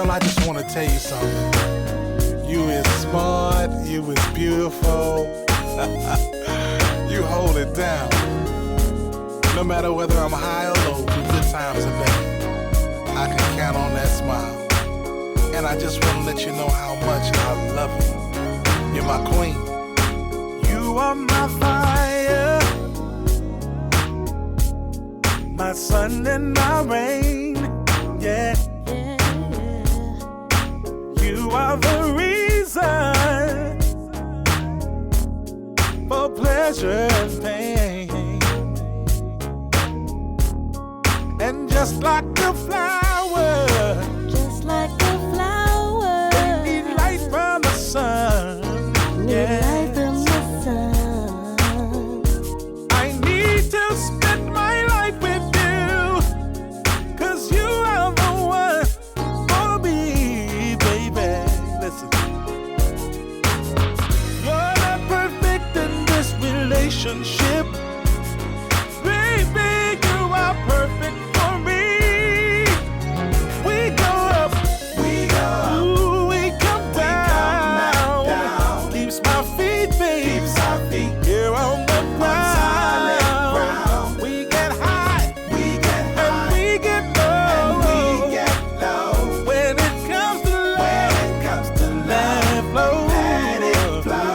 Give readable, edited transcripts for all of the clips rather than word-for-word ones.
Girl, I just want to tell you something. You is smart, you is beautiful. You hold it down. No matter whether I'm high or low, through good times or bad, I can count on that smile. And I just want to let you know how much I love you. You're my queen. You are my fire, my sun and my rain. Yeah. You are the reason for pleasure and pain. And just like the flower, they need light from the sun. Yeah. I need to spend my life with you, 'cause you are the one for me, baby. Listen, you're not perfect in this relationship. Baby, you are perfect for me. We go up, ooh, we come down. Keeps my feet, baby, here on the ground. We get high, and we get low. When it comes to love, let it flow.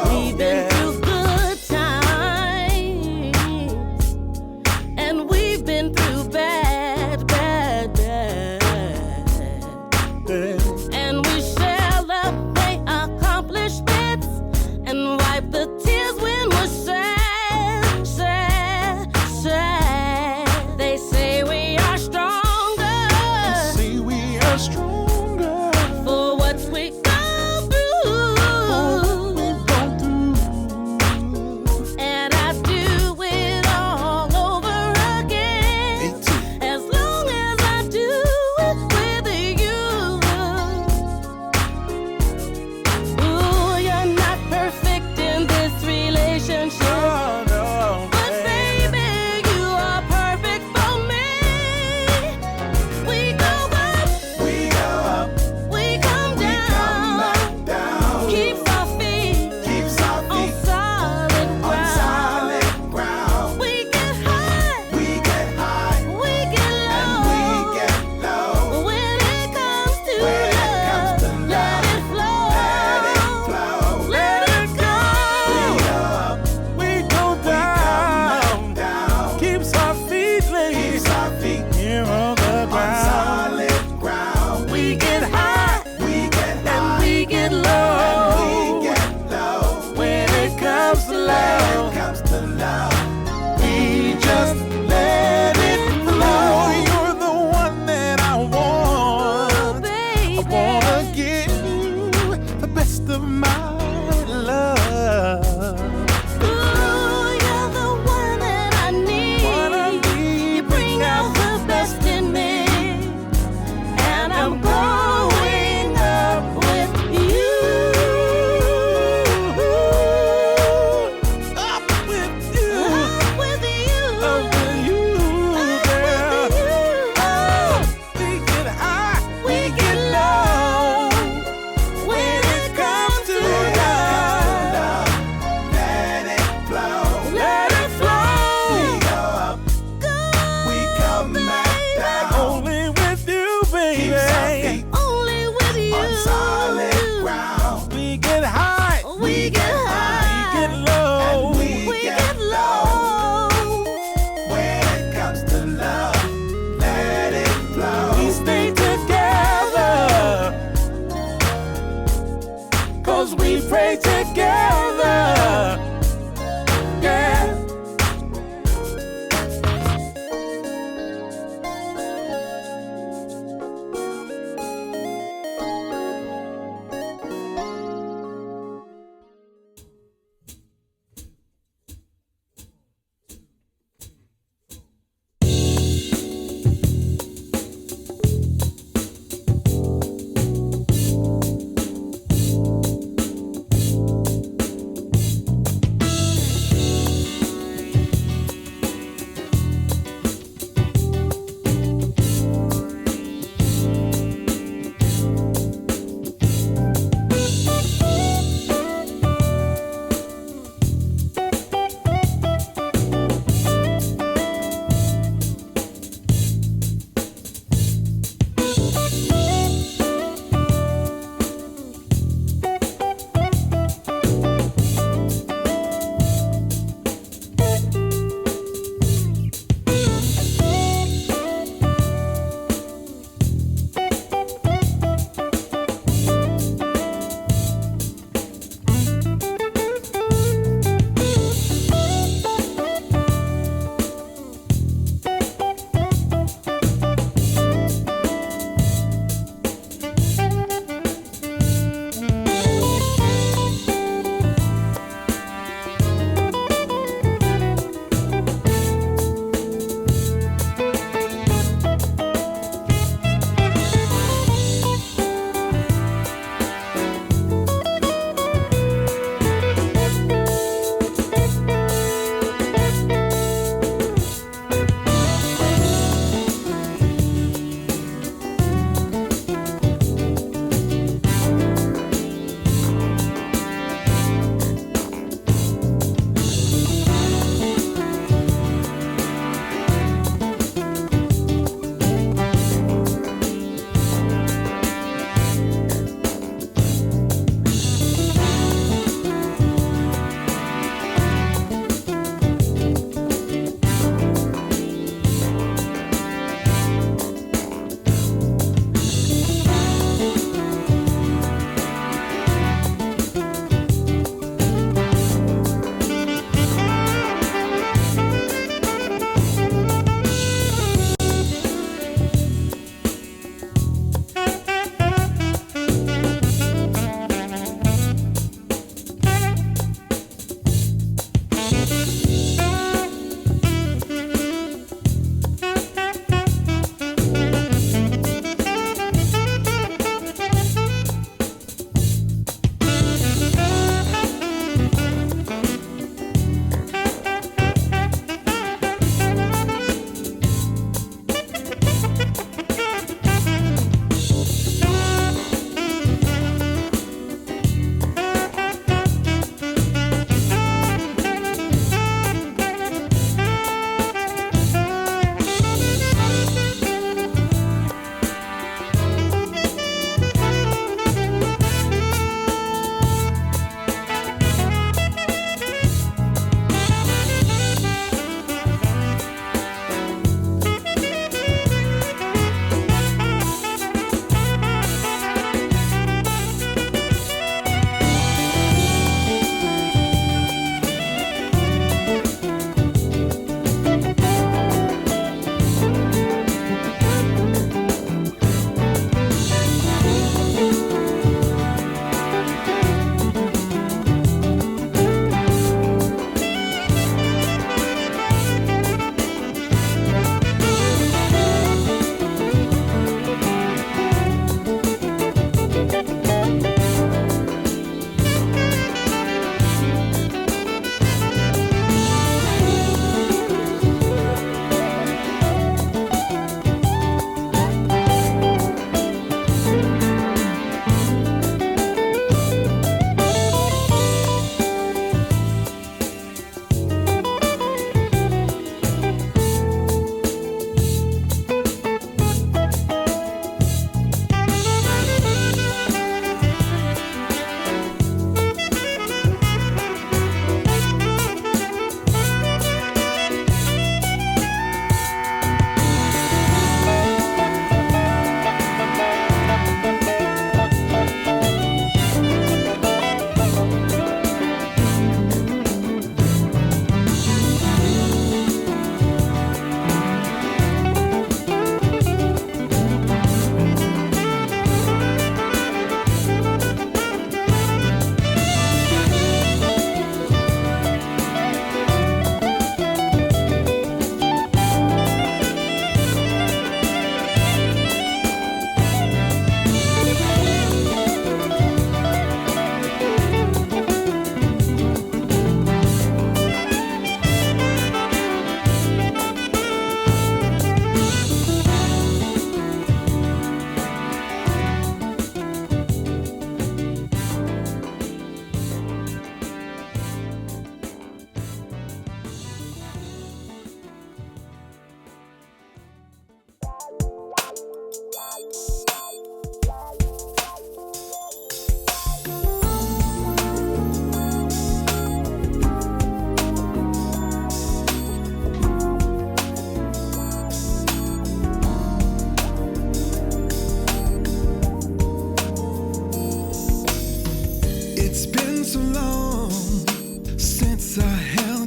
We've been through good times, and we've been through bad. And we celebrate accomplishments and wipe the tears when we're sad. They say we are stronger for what we go through. And I do it all over again. Me too. As long as I do it with you. Ooh, you're not perfect in this relationship, Oh, no, but baby, you are perfect for me. We go up, we come down. Keeps our feet on solid ground. We get high, we get low. When it comes to love, let it flow. Let it go. we go down. Keeps our feet laid here on the ground. We get high, and we get low. When it comes to love, we just let it flow. You're the one that I want. Ooh, baby. I wanna give you the best of my love. Ooh, you're the one that I need. You bring out the best in me, and I'm growing up with you.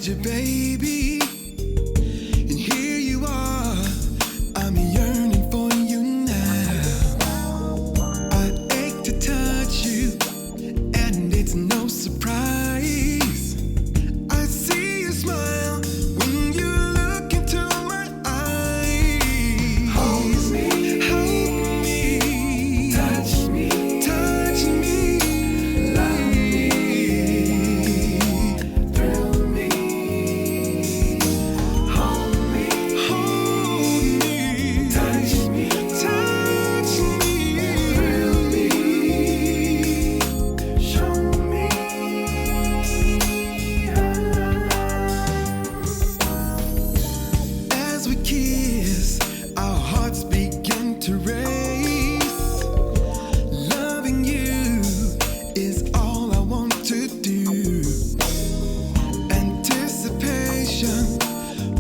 find you, baby. And here you are, I'm yearning for you now. I ache to touch you, and it's no surprise. I see you smile when you look into my eyes. Hold me, touch me, love me, thrill me. Hold me, touch me, thrill me, show me. As we kiss, our hearts begin to race. Loving you is all I want to do. Anticipation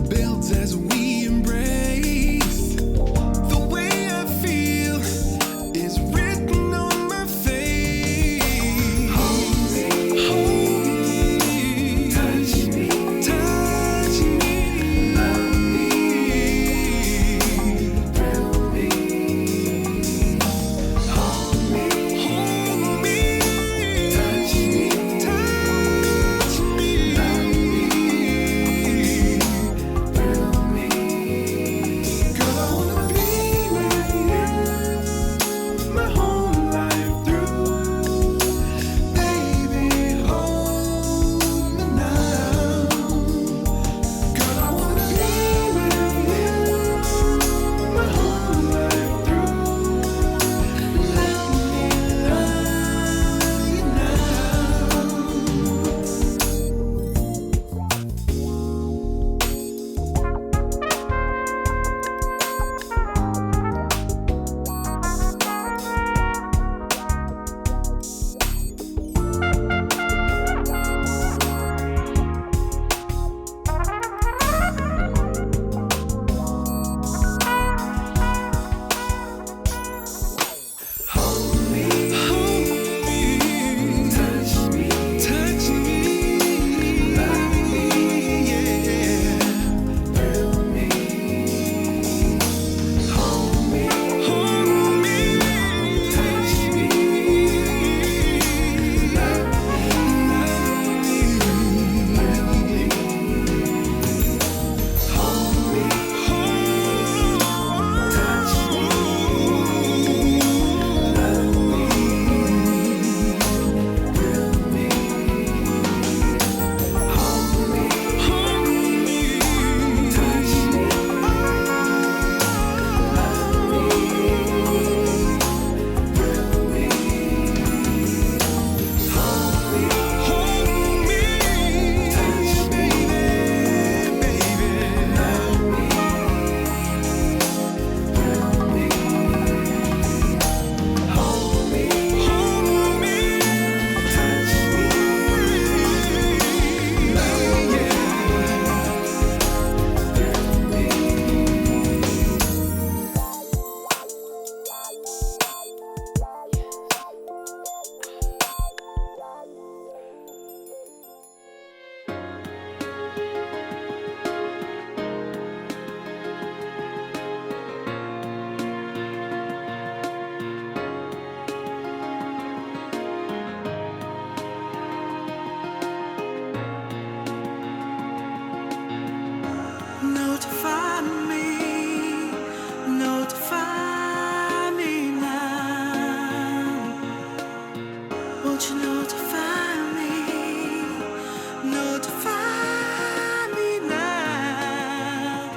builds as we embrace. The way I feel is written on my face. Hold me, touch me, love me, thrill me. Hold me, touch me, love me, thrill me. Girl, I wanna be with you my whole life through. Baby, hold me now. Girl, I wanna be with you my whole life through. Let me love you now. Hold me, touch me, love me, yeah, thrill me. Hold me, touch me, love me, thrill me. Hold me, touch me, love me, thrill me. Hold me, touch me, love me, thrill me. Hold me, touch me, baby, love me, thrill me. Hold me, touch me, love me, thrill me. Notify me now. Won't you notify me now?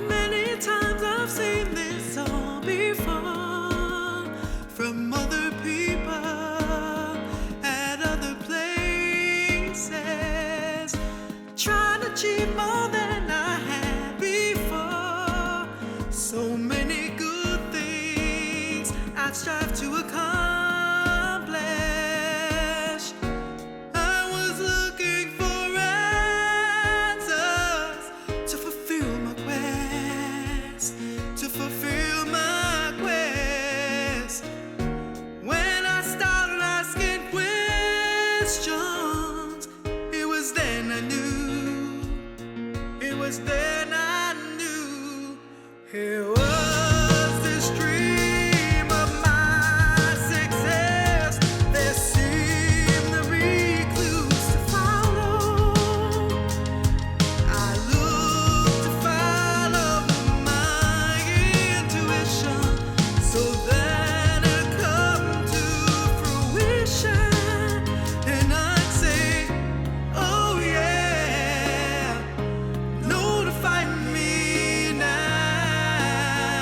Many times I've seen this all before from other people at other places, trying to achieve more than I had before. So many good things I've strived to accomplish. I was looking for answers to fulfill my quest, When I started asking questions, it was then I knew since then I knew it was this dream of my success. There seemed to be clues to follow. I looked to follow my intuition, so then it come to fruition, and I'd say, oh yeah, notify me now.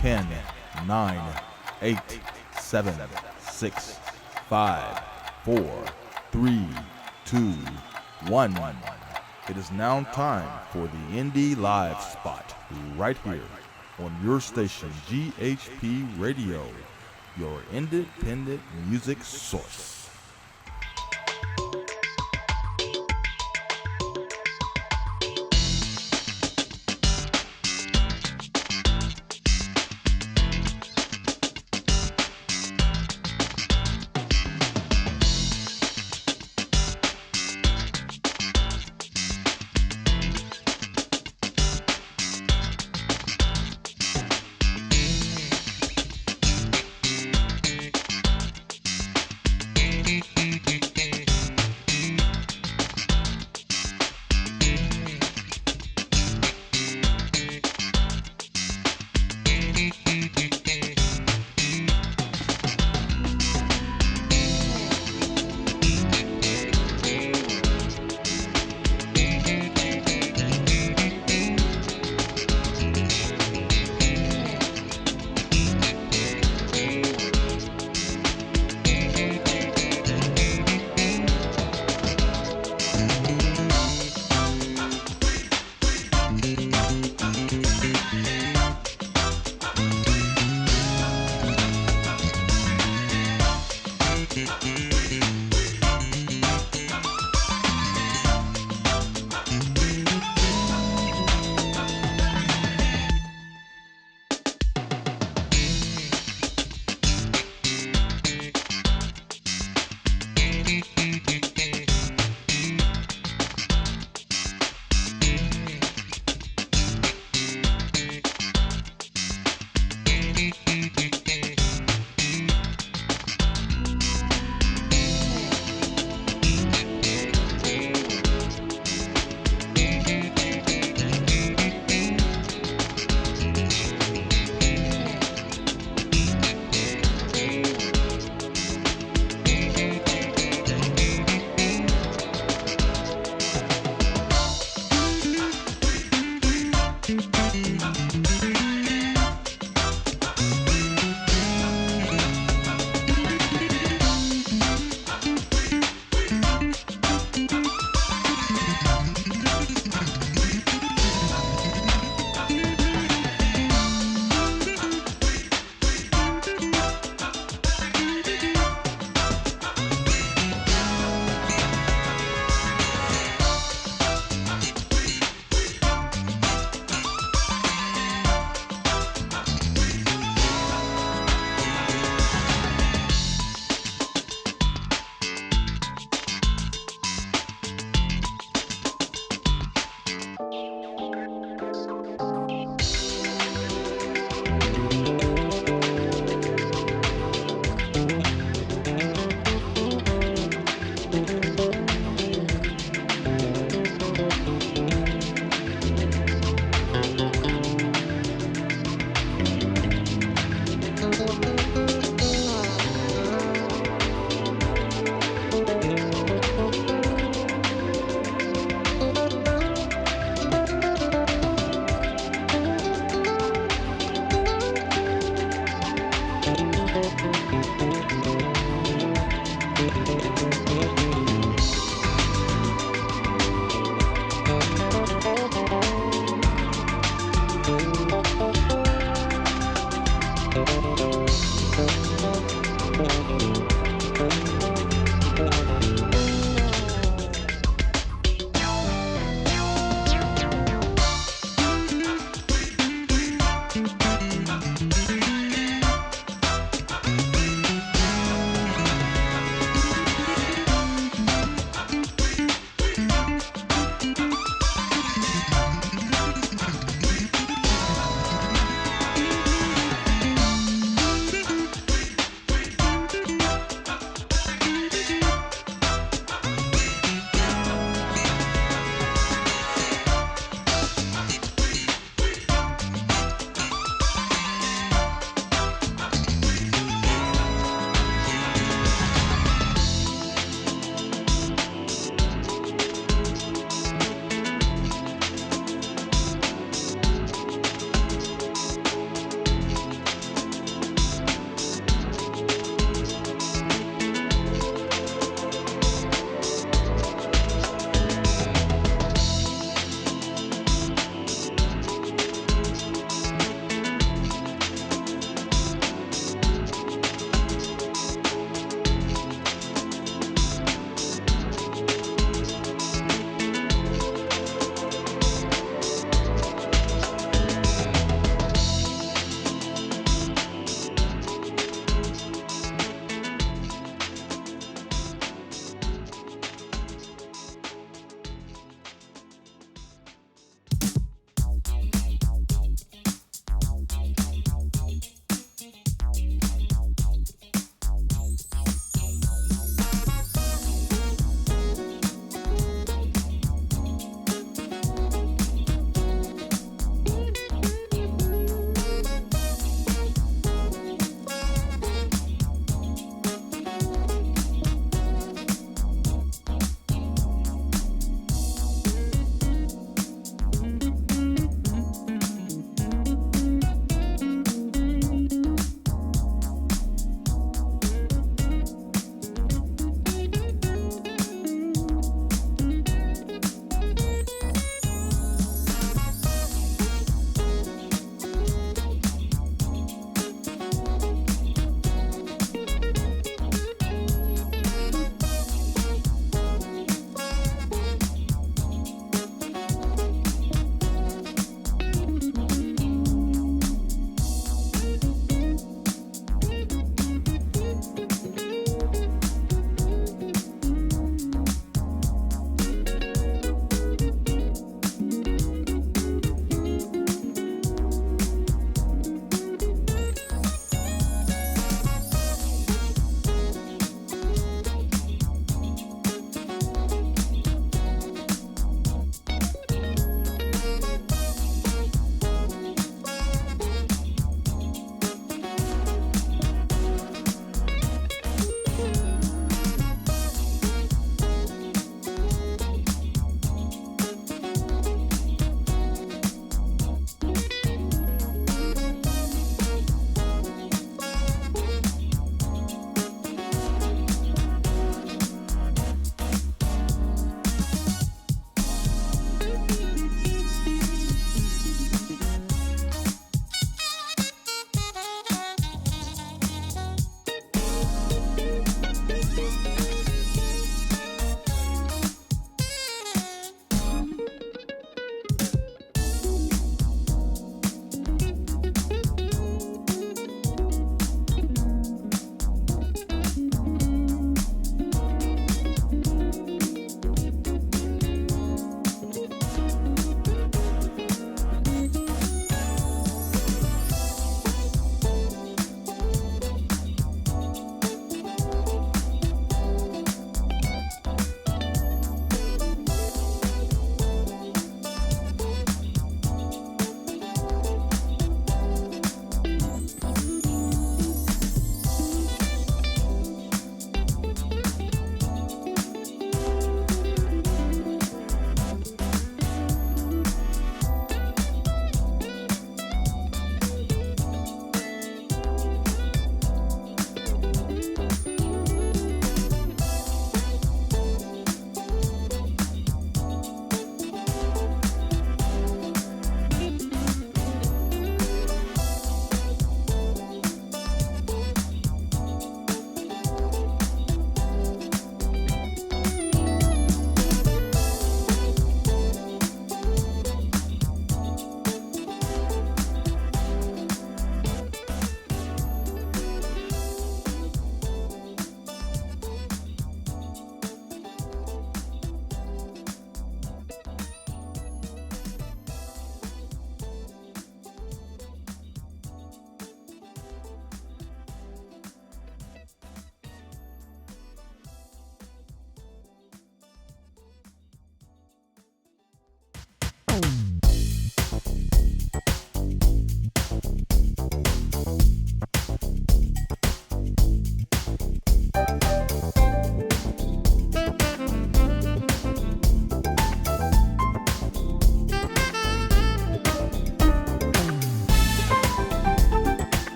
10, 9, 8, 7, 6, 5, 4, 3, 2, 1. It is now time for the Indie Live Spot, right here on your station, GHP Radio, your independent music source.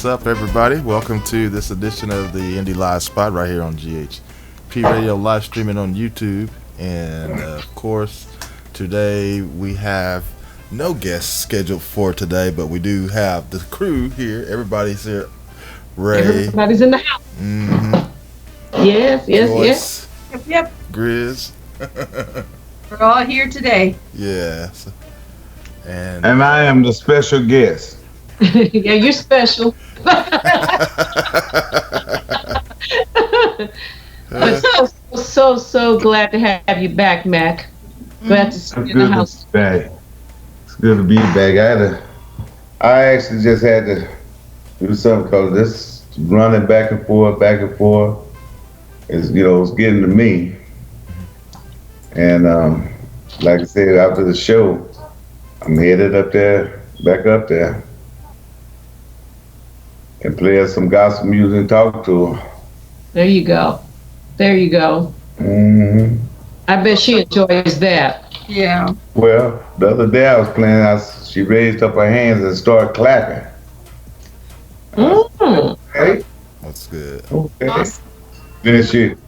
What's up, everybody? Welcome to this edition of the Indie Live Spot right here on GHP Radio, live streaming on YouTube. And of course, today we have no guests scheduled for today, but we do have the crew here. Everybody's here. Ray. Everybody's in the house. Mm-hmm. Yes. Joyce, Yep. Grizz. We're all here today. Yes. And I am the special guest. Yeah, you're special. But so glad to have you back, Mac. Glad to see you in the house. It's good to be back. I actually just had to do something because this running back and forth is, it's getting to me. And like I said, after the show, I'm headed back up there, and play some gospel music and talk to her. There you go. Mm-hmm. I bet she enjoys that. Yeah. Well, the other day I was playing, she raised up her hands and started clapping. Okay. that's good. Okay. Then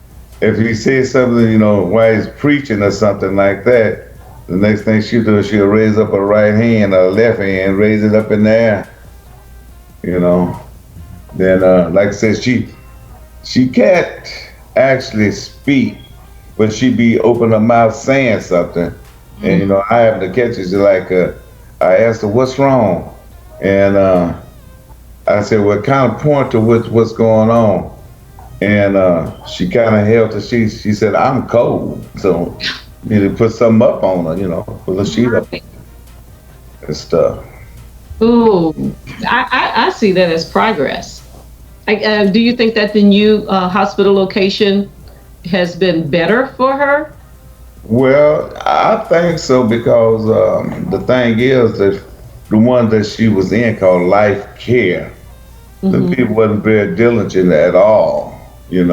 if he says something, while he's preaching or something like that, the next thing she'll do is she'll raise up her right hand or left hand, raise it up in the air. Then, like I said, she can't actually speak, but she be open her mouth saying something. And, I have to catch it. Like, I asked her, what's wrong? And I said, well, kind of point to what's going on. And she kind of held her sheet. She said, "I'm cold," so you need to put something up on her, put a sheet up and stuff. Ooh, I see that as progress. Do you think that the new hospital location has been better for her? Well, I think so because the thing is that the one that she was in called Life Care, the people wasn't very diligent at all, And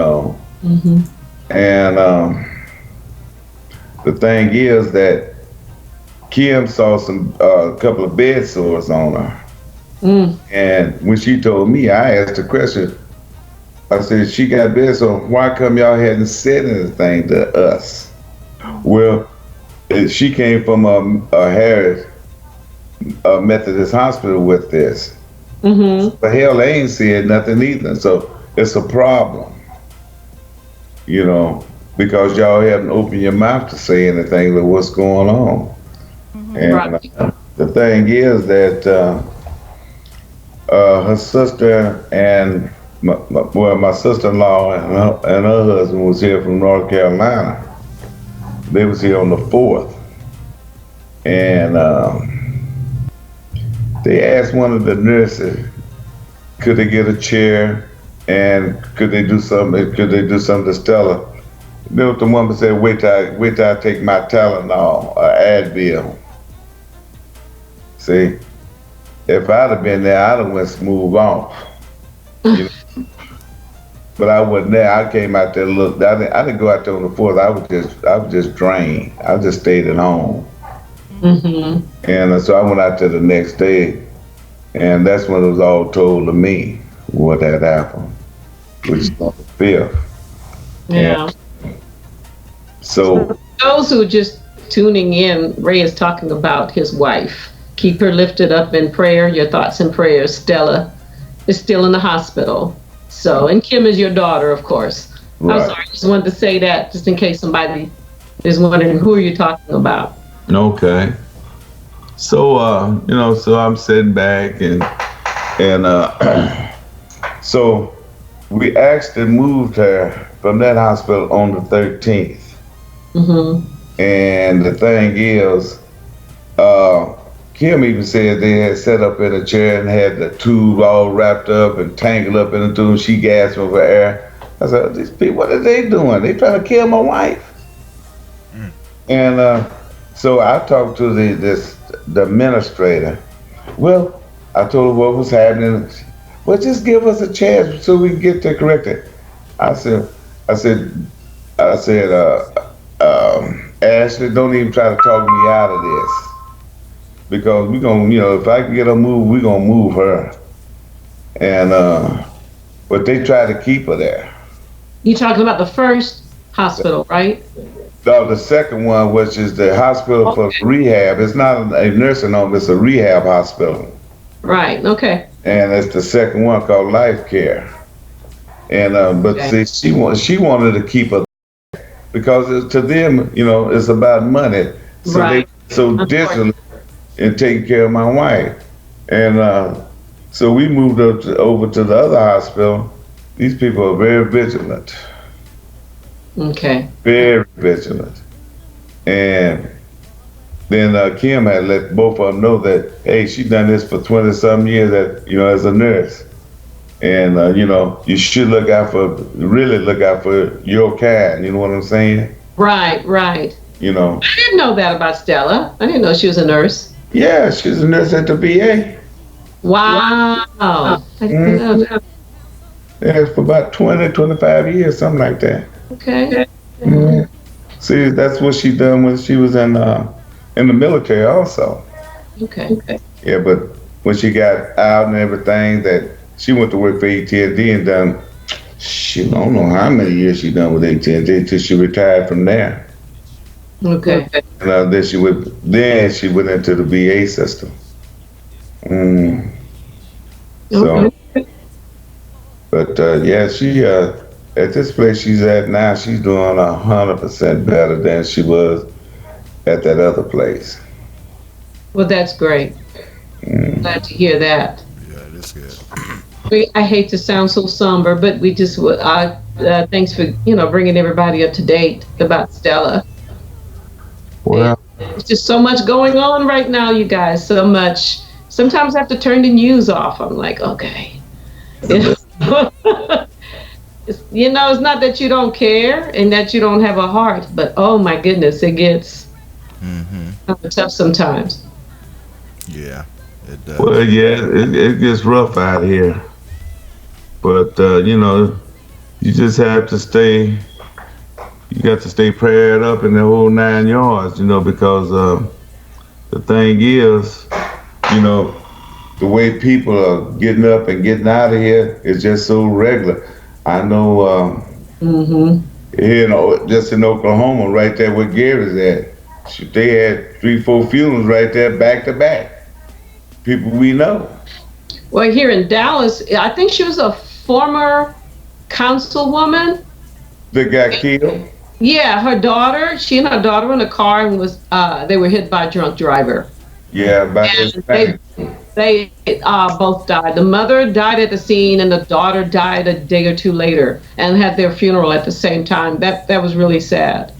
the thing is that Kim saw a couple of bed sores on her. And when she told me, I asked the question. I said, she got bed sores. Why come y'all hadn't said anything to us? Well, she came from a Harris Methodist hospital with this. But hell, they ain't said nothing either. So it's a problem, because y'all haven't opened your mouth to say anything about what's going on. And the thing is that her sister and my sister-in-law and her husband was here from North Carolina. They was here on the 4th, and they asked one of the nurses, could they get a chair and could they do something to Stella? Then the woman said, wait till I take my Tylenol or Advil. See, if I'd have been there, I'd have went smooth off. But I wasn't there. I came out there. Look, I didn't go out there on the 4th. I was just drained. I just stayed at home. And so I went out there the next day, and that's when it was all told to me what had happened, which is on the 5th. Yeah. So for those who are just tuning in, Ray is talking about his wife. Keep her lifted up in prayer. Your thoughts and prayers. Stella is still in the hospital. So, and Kim is your daughter, of course. Right. I'm sorry, I just wanted to say that just in case somebody is wondering who are you talking about. Okay. So, so I'm sitting back and so we actually moved her from that hospital on the 13th. And the thing is, Kim even said they had set up in a chair and had the tube all wrapped up and tangled up in the tube. She gasping for air. I said, these people, what are they doing? They trying to kill my wife. And so I talked to the administrator. Well, I told her what was happening. Well, just give us a chance so we can get to correct it. I said, Ashley, don't even try to talk me out of this. Because we're going to, if I can get her moved, we're going to move her. And, but they try to keep her there. You're talking about the first hospital, right? No, the second one, which is the hospital for rehab. It's not a nursing home, it's a rehab hospital. Right, okay. And it's the second one called Life Care. And, but see, she wanted to keep her because to them, it's about money. So they so diligent in taking care of my wife. And so we moved over to the other hospital. These people are very vigilant. Okay. Very vigilant. And then Kim had let both of them know that, hey, she's done this for 20-something years as a nurse. And, you should really look out for your kind, you know what I'm saying? Right. I didn't know that about Stella. I didn't know she was a nurse. Yeah, she was a nurse at the VA. Wow. I didn't know that. Yeah, for about 20-25 years, something like that. Okay. Yeah. See, that's what she done when she was in the military also. Okay. Yeah, but when she got out and everything, that she went to work for AT&T and done, I don't know how many years she done with AT&T till she retired from there. Okay. And then she went into the VA system. So, but she at this place she's at now, she's doing 100% better than she was at that other place. Well, that's great. Glad to hear that. Yeah, that's good. I hate to sound so somber, but Thanks for bringing everybody up to date about Stella. Well, There's just so much going on right now, you guys. So much. Sometimes I have to turn the news off. I'm like, okay. It's not that you don't care and that you don't have a heart, but oh my goodness, it gets tough sometimes. Yeah, it does. well, yeah, it gets rough out here. But, you just have to stay, you got to stay prayed up in the whole 9 yards, because the thing is, the way people are getting up and getting out of here is just so regular. I know here just in Oklahoma, right there where Gary's at, they had 3-4 funerals right there back to back. People we know. Well, here in Dallas, I think she was a former councilwoman That got killed. Yeah, she and her daughter were in a car and they were hit by a drunk driver. Yeah, back And they both died. The mother died at the scene and the daughter died a day or two later and had their funeral at the same time. That was really sad.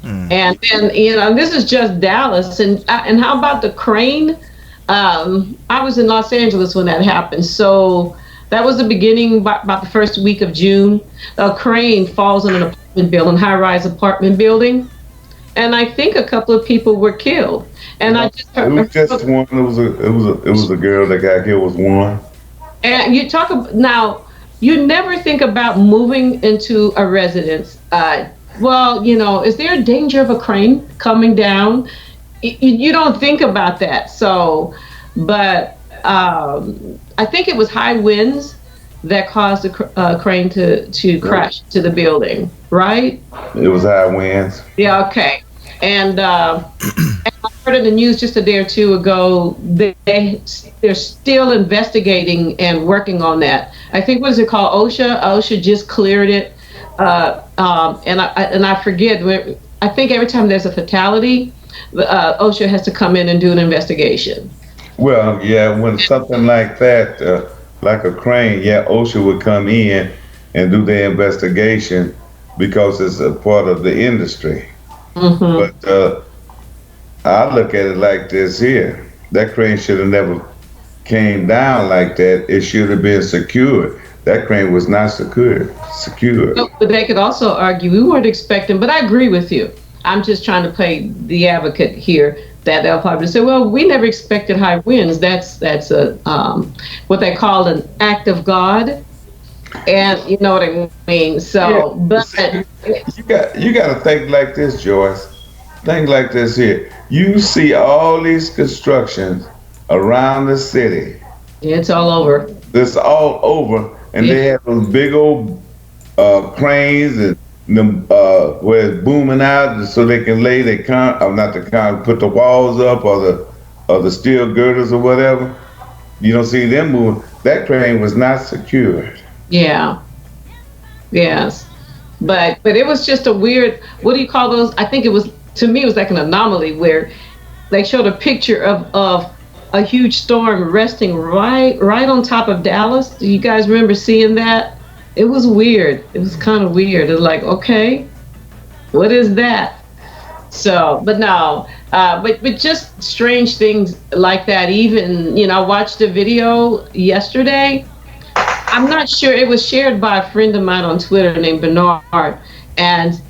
And then, this is just Dallas. And how about the crane? I was in Los Angeles when that happened. So that was the beginning, about the first week of June. A crane falls on an apartment building, high-rise apartment building. And I think a couple of people were killed. And I just heard, it was just one. It was a girl that got killed. Was one. And you talk about now. You never think about moving into a residence. Is there a danger of a crane coming down? You don't think about that. So, but I think it was high winds that caused the crane to crash to the building, right? It was high winds. Yeah. Okay. And I heard in the news just a day or two ago they're still investigating and working on that. I think, what is it called? OSHA. OSHA just cleared it. And I forget. I think every time there's a fatality, OSHA has to come in and do an investigation. Well, yeah, when something like that, like a crane, OSHA would come in and do their investigation because it's a part of the industry. But I look at it like this here. That crane should have never came down like that. It should have been secured. That crane was not secured. But they could also argue we weren't expecting, but I agree with you. I'm just trying to play the advocate here, that they'll probably say, well, we never expected high winds. That's a what they call an act of God. And you know what I mean? So, but you got to think like this, Joyce. Think like this here. You see all these constructions around the city. It's all over. It's all over, and they have those big old cranes and them where it's booming out, so they can lay put the walls up or the steel girders or whatever. You don't see them moving. That crane was not secured. Yeah. Yes. But it was just a weird, what do you call those? I think it was like an anomaly where they showed a picture of a huge storm resting right on top of Dallas. Do you guys remember seeing that? It was weird. It was kind of weird. It was like, okay, what is that? So, but no, but just strange things like that. Even, I watched a video yesterday. I'm not sure, it was shared by a friend of mine on Twitter named Bernard, and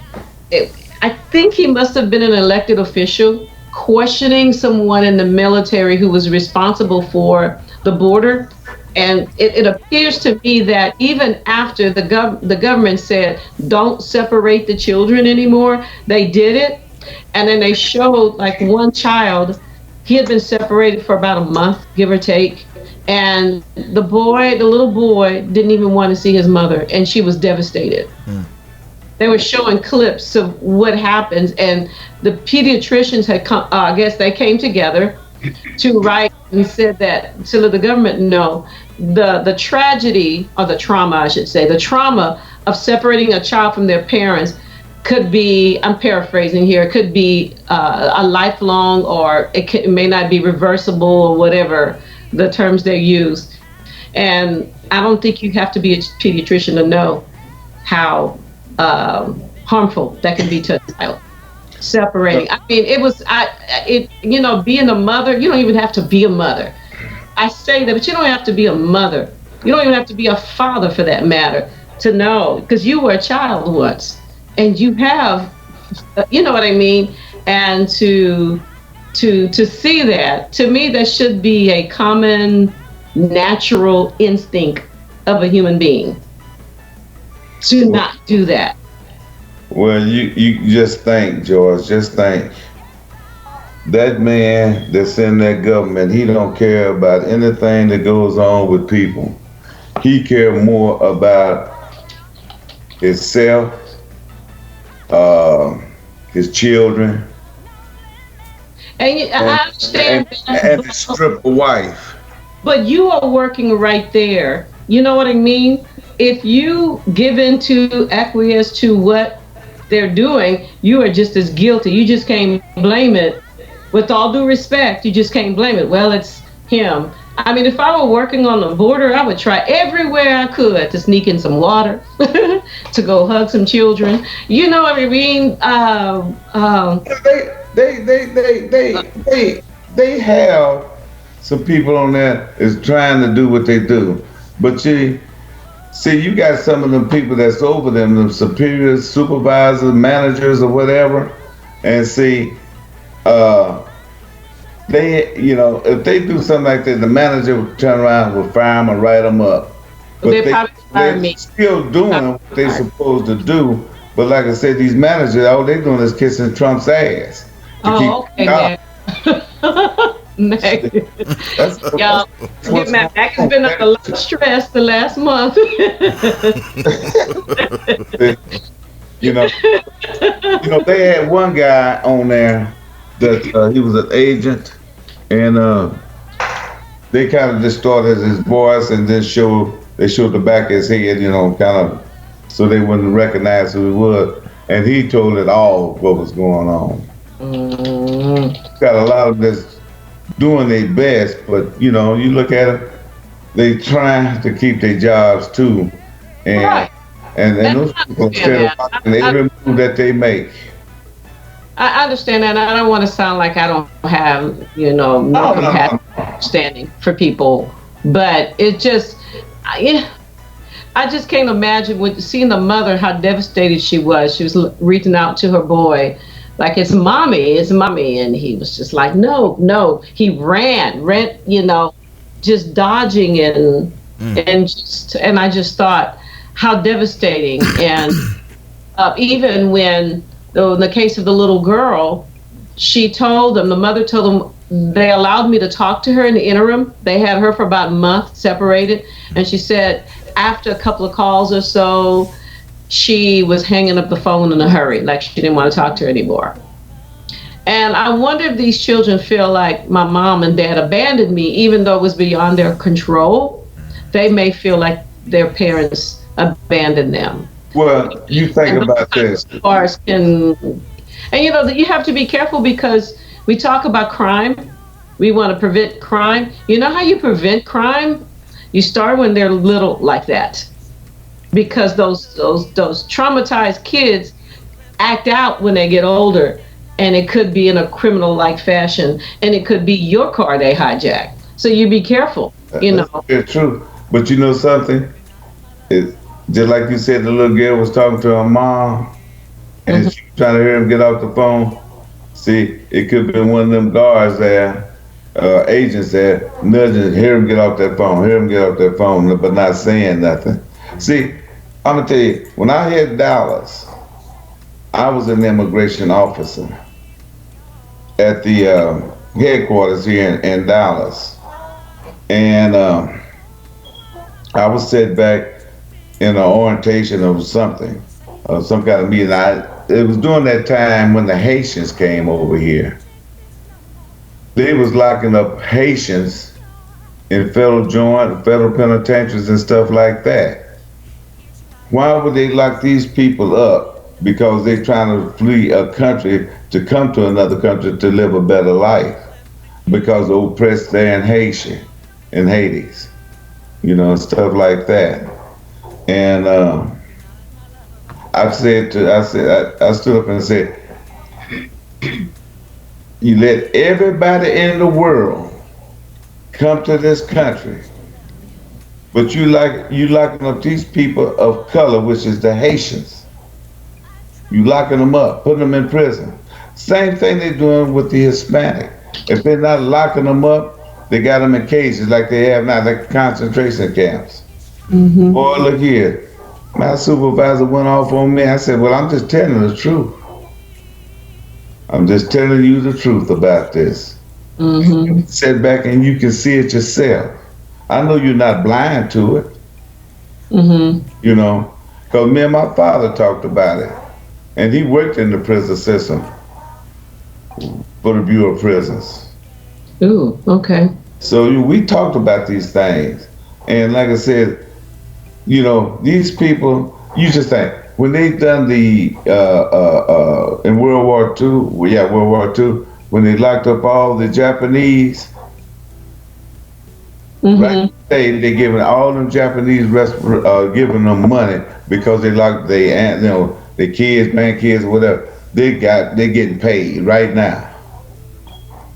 I think he must have been an elected official questioning someone in the military who was responsible for the border. And it appears to me that even after the government said, don't separate the children anymore, they did it. And then they showed like one child, he had been separated for about a month, give or take. And the little boy didn't even want to see his mother, and she was devastated. They were showing clips of what happens, and the pediatricians had come, I guess they came together to write and said that to let the government know the tragedy, or the trauma, I should say, the trauma of separating a child from their parents could be, I'm paraphrasing here, it could be a lifelong, or it may not be reversible, or whatever the terms they use. And I don't think you have to be a pediatrician to know how harmful that can be to a child. Separating. I mean, being a mother, you don't even have to be a mother. I say that, but you don't have to be a mother. You don't even have to be a father for that matter to know, because you were a child once, and you have, you know what I mean? And to see that, to me, that should be a common, natural instinct of a human being to not do that. Well, you just think, George, just think. That man that's in that government, he don't care about anything that goes on with people. He cares more about himself, his children, I understand and his stripper wife. But you are working right there. You know what I mean? If you give in to acquiesce to what they're doing, you are just as guilty. You just can't blame it. With all due respect, you just can't blame it. Well, it's him. I mean, if I were working on the border, I would try everywhere I could to sneak in some water, to go hug some children. You know what I mean? They have some people on there is trying to do what they do, but you got some of them people that's over them, the superiors, supervisors, managers, or whatever, and if they do something like that, the manager would turn around and would fire them and write them up. But they're still doing what they're supposed to do. But like I said, these managers, all they're doing is kissing Trump's ass. Okay, man. Mac. Mac has been under a lot of stress the last month. They had one guy on there that he was an agent, and they kind of distorted his voice and then they showed the back of his head, kind of, so they wouldn't recognize who he was. And he told it all what was going on. Got a lot of this doing their best, but you look at it, they trying to keep their jobs too, and those people instead of every move that they make. I understand that. I don't want to sound like I don't have, understanding for people, but it just, I just can't imagine seeing the mother, how devastated she was. She was reaching out to her boy, like, it's mommy, and he was just like, no. He ran, just dodging and I just thought how devastating. And even when, in the case of the little girl, the mother told them, they allowed me to talk to her in the interim. They had her for about a month separated. And she said after a couple of calls or so, she was hanging up the phone in a hurry, like she didn't want to talk to her anymore. And I wonder if these children feel like my mom and dad abandoned me, even though it was beyond their control. They may feel like their parents abandoned them. Well, you think about this. You have to be careful, because we talk about crime. We want to prevent crime. You know how you prevent crime? You start when they're little like that. Because those traumatized kids act out when they get older, and it could be in a criminal-like fashion, and it could be your car they hijack. So you be careful, It's true, but you know something? Just like you said, the little girl was talking to her mom, and she was trying to hear him get off the phone. See, it could be one of them guards there, agents there, nudging, hear him get off that phone, but not saying nothing. See, I'm gonna tell you, when I hit Dallas, I was an immigration officer at the headquarters here in Dallas, and I was set back in an orientation of something, some kind of meeting. It was during that time when the Haitians came over here. They was locking up Haitians in federal penitentiaries and stuff like that. Why would they lock these people up? Because they're trying to flee a country to come to another country to live a better life. Because they're oppressed there in Hades, and stuff like that. And I stood up and said, you let everybody in the world come to this country, but you locking up these people of color, which is the Haitians. You locking them up, putting them in prison. Same thing they're doing with the Hispanic. If they're not locking them up, they got them in cages like they have now, like concentration camps. Mm-hmm. Boy, look here. My supervisor went off on me. I said, well, I'm just telling the truth. I'm just telling you the truth about this. Mm-hmm. Sit back and you can see it yourself. I know you're not blind to it. Mm-hmm. You know, because me and my father talked about it. And he worked in the prison system for the Bureau of Prisons. Ooh, okay. So we talked about these things. And like I said, you know, these people, you just think, when they done the, in World War II, World War II, when they locked up all the Japanese, mm-hmm. Right? They giving all them Japanese giving them money because they locked their kids, grandkids, whatever. They getting paid right now.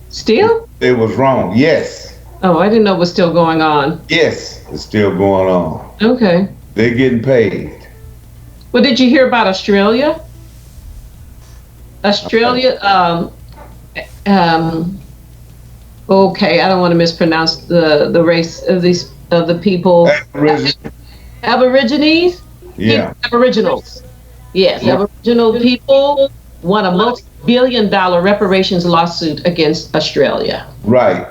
Still? It was wrong. Yes. Oh, I didn't know it was still going on. Yes, it's still going on. Okay. They're getting paid. Well, did you hear about Australia? Australia, okay, I don't want to mispronounce the race of the people. Aborigines? Yeah. Aboriginals. Yes, yeah. Aboriginal people won a multi-billion-dollar reparations lawsuit against Australia. Right.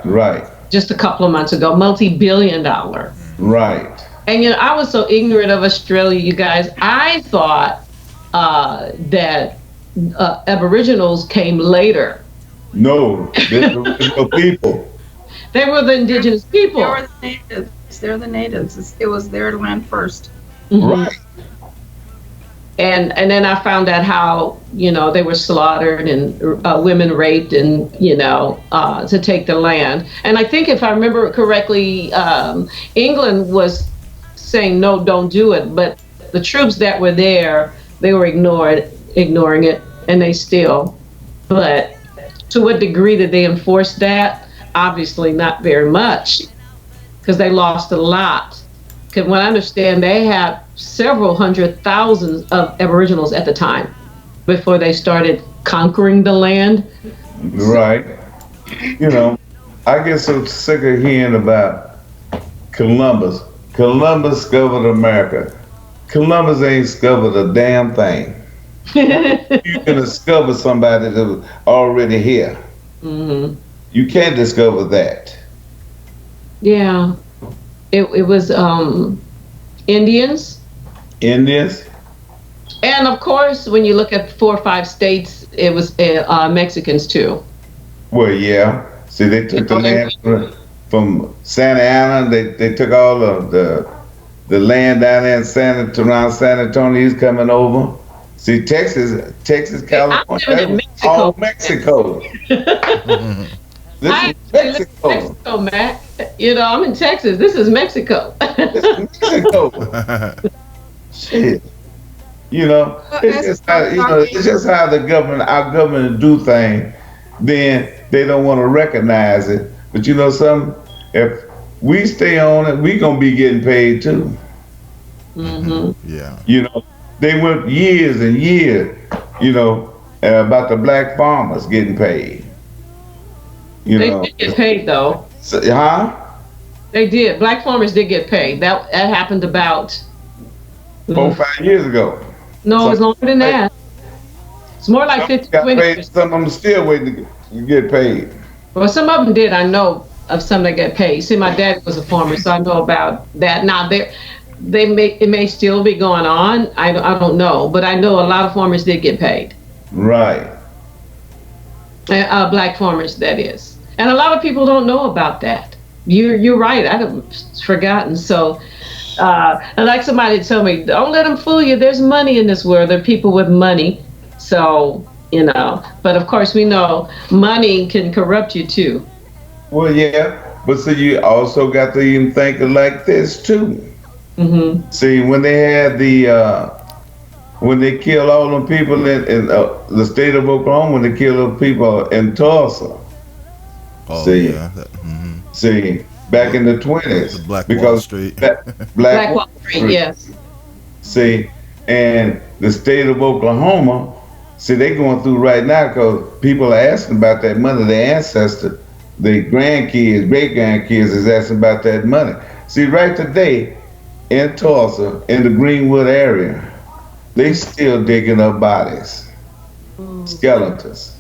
Just a couple of months ago, multi-billion-dollar. Right. And you know, I was so ignorant of Australia, you guys. I thought that Aboriginals came later. No, they're the original people. They were the indigenous people. They were the natives. They're the natives. It was their land first. Mm-hmm. Right. And then I found out how, you know, they were slaughtered and women raped and, you know, to take the land. And I think if I remember correctly, England was saying, no, don't do it. But the troops that were there, they were ignoring it, and they still. But to what degree did they enforce that? Obviously not very much, because they lost a lot. Because when I understand, they had several 100,000 of Aboriginals at the time before they started conquering the land. Right. You know, I get so sick of hearing about Columbus. Columbus discovered America. Columbus ain't discovered a damn thing. You can discover somebody that was already here. Mm-hmm. You can't discover that. Yeah. It was Indians. And of course, when you look at 4 or 5 states, it was Mexicans too. Well, yeah. See, they took the land from Santa Ana. They took all of the land down there in around San Antonio. He's coming over. See, Texas, California, all Mexico. This is Mexico. Mexico, Mac. You know, I'm in Texas. This is Mexico. This is Mexico. Shit. You know, it's just how our government do things. Then they don't want to recognize it. But you know something? If we stay on it, we gonna be getting paid too. Mm-hmm. Yeah. You know, they went years and years, you know, about the black farmers getting paid. You know, they did get paid though. So, They did. Black farmers did get paid. That happened about 4 or 5 years ago. No, it's longer than that. It's more like 50, 20 years. Some of them still waiting to get paid. Well, some of them did. I know of some that get paid. See, my dad was a farmer, so I know about that. Now, it may still be going on. I don't know, but I know a lot of farmers did get paid. Right. Black farmers, that is. And a lot of people don't know about that. You're right. I've forgotten. So, and like somebody told me, don't let them fool you. There's money in this world. There are people with money. So, you know, but of course we know money can corrupt you too. Well, yeah, but so you also got to even think like this too. Mm-hmm. See, when they had when they kill all them people in the state of Oklahoma, when they kill the people in Tulsa. Oh, See, yeah. see, back in the 20s, Black Wall Street. Black Wall Street, yes. See, and the state of Oklahoma, see, they going through right now because people are asking about that money. Their ancestors, the grandkids, great grandkids is asking about that money. See, right today in Tulsa, in the Greenwood area, they still digging up bodies, skeletons.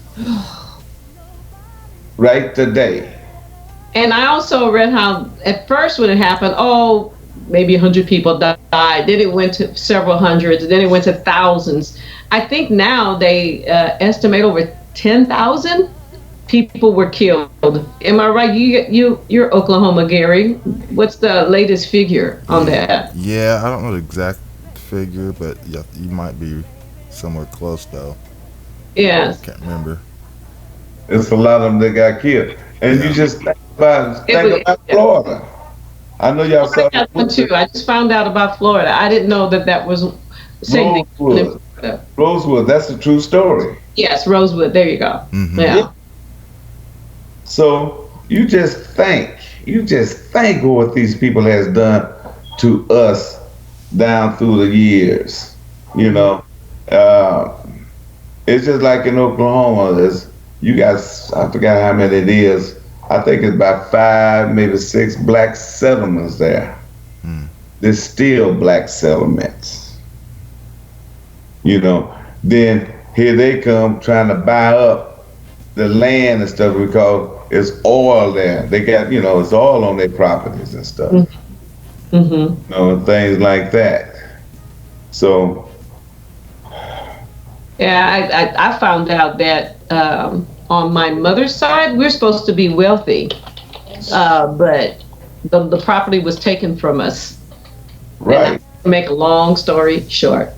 Right today. And I also read how at first when it happened, maybe 100 people died. Then it went to several hundreds. Then it went to thousands. I think now they estimate over 10,000 people were killed. Am I right? You're Oklahoma, Gary. What's the latest figure on that? Yeah, I don't know the exact figure, but yeah, you might be somewhere close though. Yes. I can't remember. It's a lot of them that got killed. And you just think about Florida. I know y'all saw that one too. I just found out about Florida. I didn't know that was same thing. Rosewood, that's a true story. Yes, Rosewood. There you go. Mm-hmm. Yeah. So you just think what these people has done to us down through the years. You know, it's just like in Oklahoma. You guys, I forgot how many it is. I think it's about 5, maybe 6 black settlements there. There's still black settlements. You know, then here they come trying to buy up the land and stuff because it's oil there. They got, it's oil on their properties and stuff. Mm-hmm. Things like that. So. Yeah, I found out that on my mother's side, we're supposed to be wealthy, but the property was taken from us. Right. To make a long story short,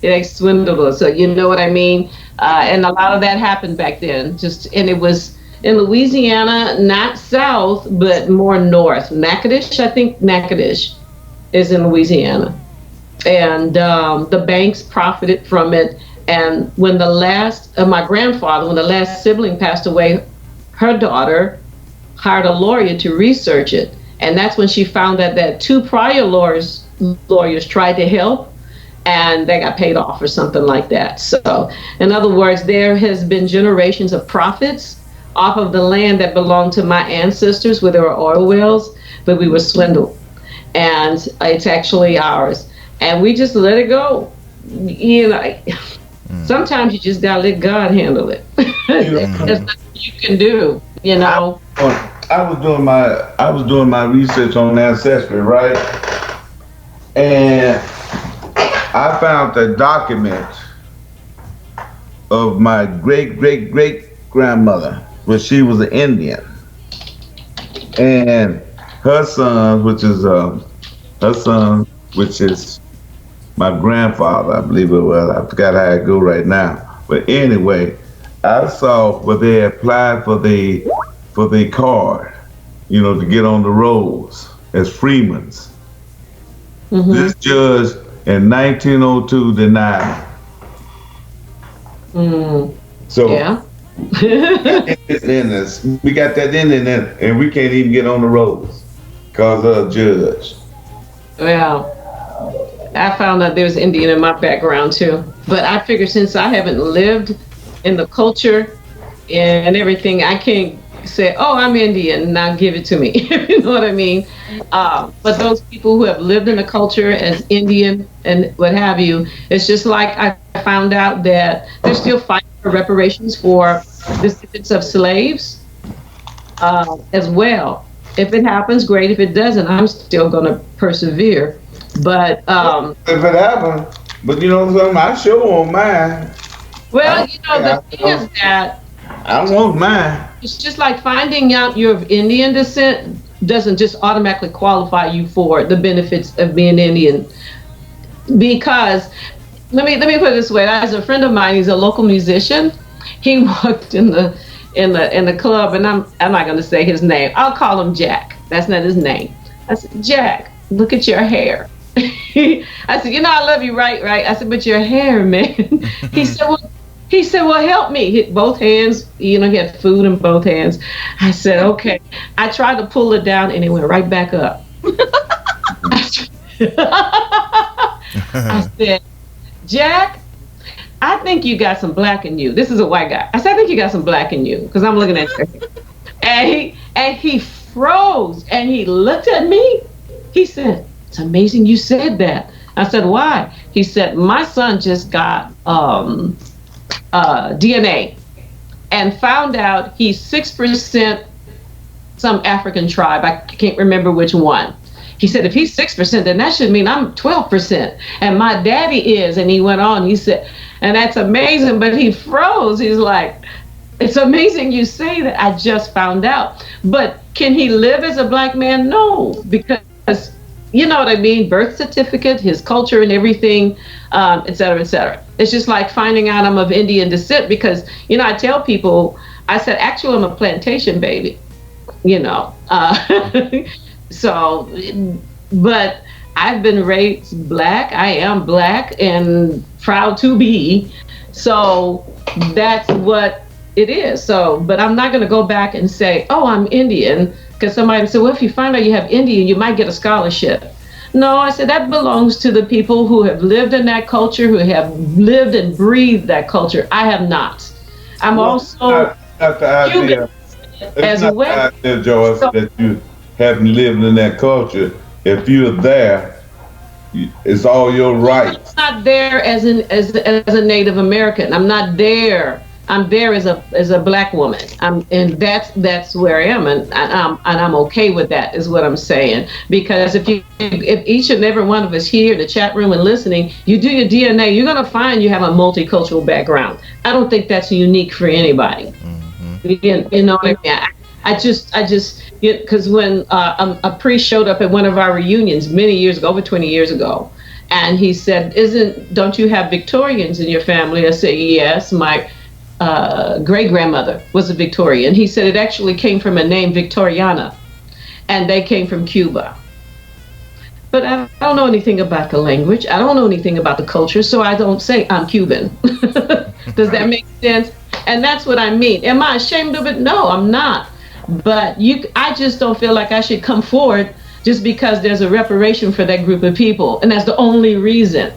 they swindled us. So you know what I mean. And a lot of that happened back then. And it was in Louisiana, not south, but more north. Natchitoches, I think Natchitoches is in Louisiana. And the banks profited from it. And when the last, my grandfather, when the last sibling passed away, her daughter hired a lawyer to research it. And that's when she found that 2 prior lawyers tried to help, and they got paid off or something like that. So, in other words, there has been generations of profits off of the land that belonged to my ancestors where there were oil wells, but we were swindled. And it's actually ours. And we just let it go. Sometimes you just gotta let God handle it. There's nothing you can do, I was doing my research on ancestry, right? And I found the document of my great grandmother, when she was an Indian, and her son, which is my grandfather, I believe it was. I forgot how it go right now. But anyway, I saw where they applied for the card, to get on the rolls as Freemans. Mm-hmm. This judge in 1902 denied it. So yeah. We got that in there, and we can't even get on the rolls because of a judge. Well, I found out there was Indian in my background too. But I figured since I haven't lived in the culture and everything, I can't say, I'm Indian, now give it to me. You know what I mean? But those people who have lived in the culture as Indian and what have you, it's just like I found out that they're still fighting for reparations for descendants of slaves as well. If it happens, great. If it doesn't, I'm still going to persevere. But if it happens, but something, I sure want mine. Well, the thing is that I want mine. It's just like finding out you're of Indian descent doesn't just automatically qualify you for the benefits of being Indian. Because let me put it this way: as a friend of mine, he's a local musician. He worked in the club, and I'm not going to say his name. I'll call him Jack. That's not his name. I said, Jack, look at your hair. I said, I love you, right? I said, but your hair, man. He said, well, help me. Both hands, he had food in both hands. I said, okay. I tried to pull it down and it went right back up. I said, Jack, I think you got some black in you. This is a white guy. I said, I think you got some black in you because I'm looking at you. And he froze and he looked at me. He said, it's amazing you said that. I said, why? He said, my son just got DNA and found out he's 6% some African tribe. I can't remember which one. He said, if he's 6%, then that should mean I'm 12%. And my daddy is. And he went on, he said, and that's amazing. But he froze. He's like, it's amazing you say that. I just found out. But can he live as a black man? No, because you know what I mean? Birth certificate, his culture and everything, et cetera, et cetera. It's just like finding out I'm of Indian descent because, I tell people, I said, actually, I'm a plantation baby, So, but I've been raised black. I am black and proud to be. So that's what it is. So, but I'm not going to go back and say, oh, I'm Indian, because somebody said, well, if you find out you have Indian, you might get a scholarship. No, I said that belongs to the people who have lived in that culture, who have lived and breathed that culture. I have not. I'm also not the idea. As not well. the idea, Joyce, that you haven't lived in that culture. If you're there, it's all your rights. I'm not there as a Native American. I'm not there. I'm there as a black woman. And that's where I am, and I'm okay with that, is what I'm saying. Because if each and every one of us here in the chat room and listening, you do your DNA, you're gonna find you have a multicultural background. I don't think that's unique for anybody. Mm-hmm. You know what I mean? I just because when a priest showed up at one of our reunions many years ago, over 20 years ago, and he said, don't you have Victorians in your family? I said, yes, my great-grandmother was a Victorian. He said it actually came from a name, Victoriana, and they came from Cuba. But I don't know anything about the language. I don't know anything about the culture, so I don't say I'm Cuban. Does that make sense? And that's what I mean. Am I ashamed of it? No, I'm not. But I just don't feel like I should come forward just because there's a reparation for that group of people, and that's the only reason.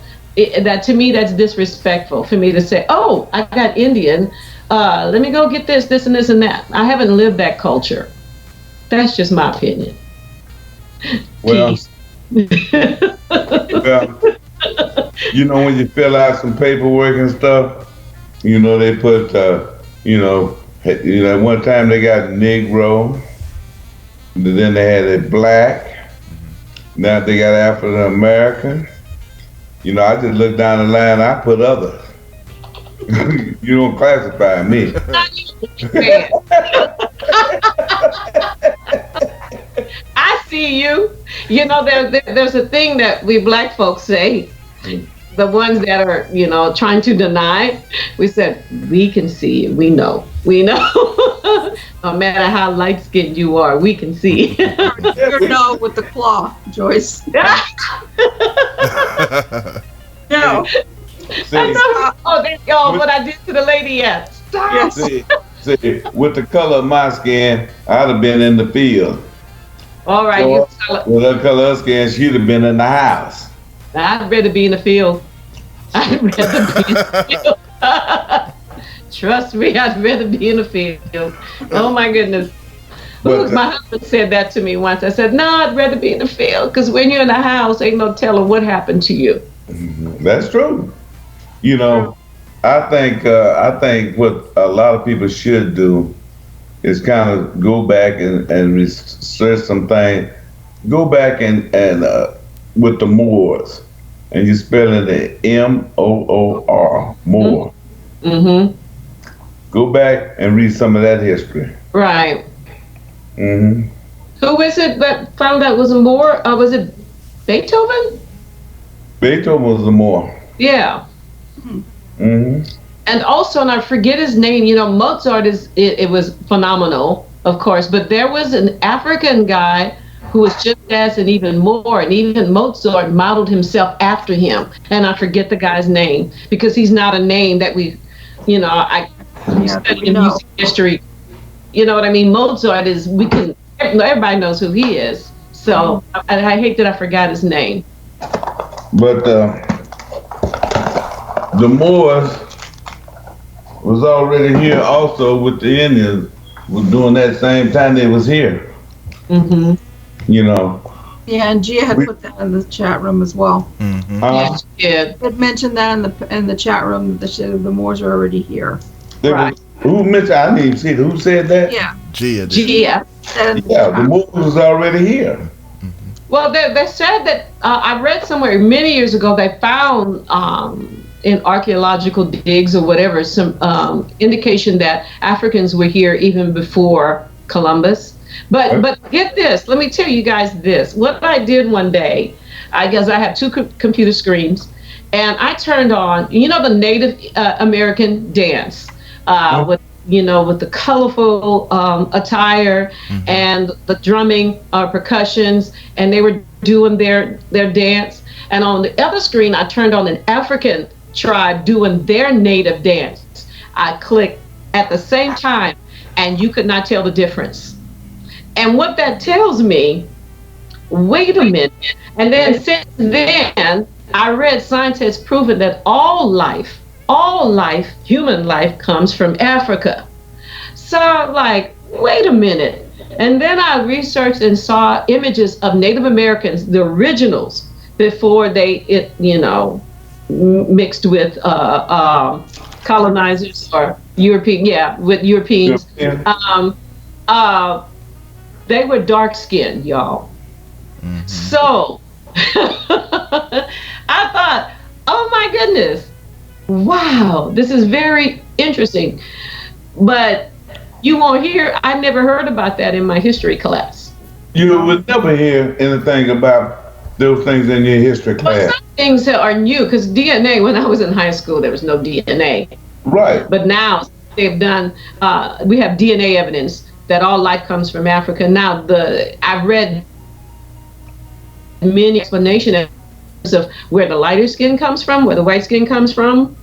That to me, that's disrespectful for me to say, oh, I got Indian, let me go get this and this and that. I haven't lived that culture. That's just my opinion. Well, when you fill out some paperwork and stuff, they put, at one time they got Negro, then they had a black, now they got African American. I just look down the line, I put others. You don't classify me. I see you. There's a thing that we black folks say, the ones that are, trying to deny, we said, we can see you, we know. No matter how light-skinned you are, we can see. Your no with the claw, Joyce. No. What I did to the lady, yes. Stop. Yes. See, with the color of my skin, I'd have been in the field. All right. With her color of skin, she'd have been in the house. I'd rather be in the field. Trust me, I'd rather be in the field. Oh my goodness. My husband said that to me once. I said, no, I'd rather be in the field, because when you're in the house, ain't no telling what happened to you. That's true. I think what a lot of people should do is kind of go back and research some things. Go back and with the Moors, and you spelling the M-O-O-R, Moor. Mm-hmm. Go back and read some of that history. Right. Mm-hmm. Who is it that found out was a Moor? Was it Beethoven? Beethoven was a Moor. Yeah. Mm-hmm. And also, and I forget his name, Mozart it was phenomenal, of course, but there was an African guy who was just as and even more, and even Mozart modeled himself after him. And I forget the guy's name because he's not a name that we, I studied in music history. You know what I mean? Mozart is, everybody knows who he is. So I hate that I forgot his name. But the Moors was already here also with the Indians, was doing that same time they was here. Mm-hmm. Yeah, and Gia had put that in the chat room as well. Mm-hmm. Yeah, she did. It mentioned that in the chat room that the Moors are already here. Right. Who mentioned? I didn't even see it. Who said that? Yeah. Gia. Gia. Yeah, the Moors was already here. Well, they said that I read somewhere many years ago they found in archaeological digs or whatever some indication that Africans were here even before Columbus. But get this, let me tell you guys this. What I did one day, I guess I have two computer screens, and I turned on, the Native American dance with the colorful attire and the drumming percussions, and they were doing their dance. And on the other screen, I turned on an African tribe doing their native dance. I clicked at the same time, and you could not tell the difference. And what that tells me, wait a minute. And then since then, I read scientists proving that all life, human life comes from Africa. So I'm like, wait a minute. And then I researched and saw images of Native Americans, the originals, before they, mixed with colonizers or with Europeans. They were dark skinned, y'all. Mm-hmm. So I thought, oh my goodness, wow, this is very interesting. But you won't hear, I never heard about that in my history class. You would never hear anything about those things in your history class. Well, some things that are new, because DNA, when I was in high school, there was no DNA. Right. But now they've done, we have DNA evidence that all life comes from Africa. Now, I've read many explanations of where the lighter skin comes from, where the white skin comes from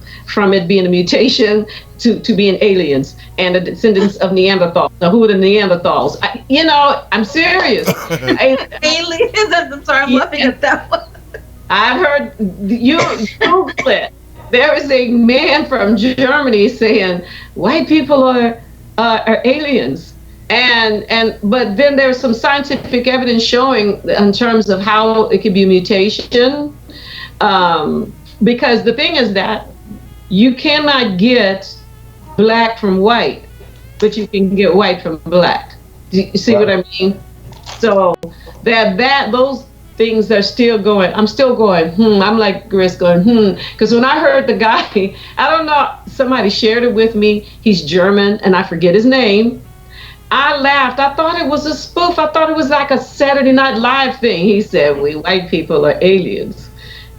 it being a mutation to being aliens and the descendants of Neanderthals. Now, who are the Neanderthals? I'm serious. Aliens? I'm sorry, I'm laughing at that one. I've heard, you Google it. There is a man from Germany saying white people are aliens. But then there's some scientific evidence showing in terms of how it could be a mutation, because the thing is that you cannot get black from white, but you can get white from black. Do you see what I mean? So those things are still going. I'm still going. I'm like Gris going. Because when I heard the guy, I don't know, somebody shared it with me. He's German, and I forget his name. I laughed. I thought it was a spoof. I thought it was like a Saturday Night Live thing. He said, we white people are aliens.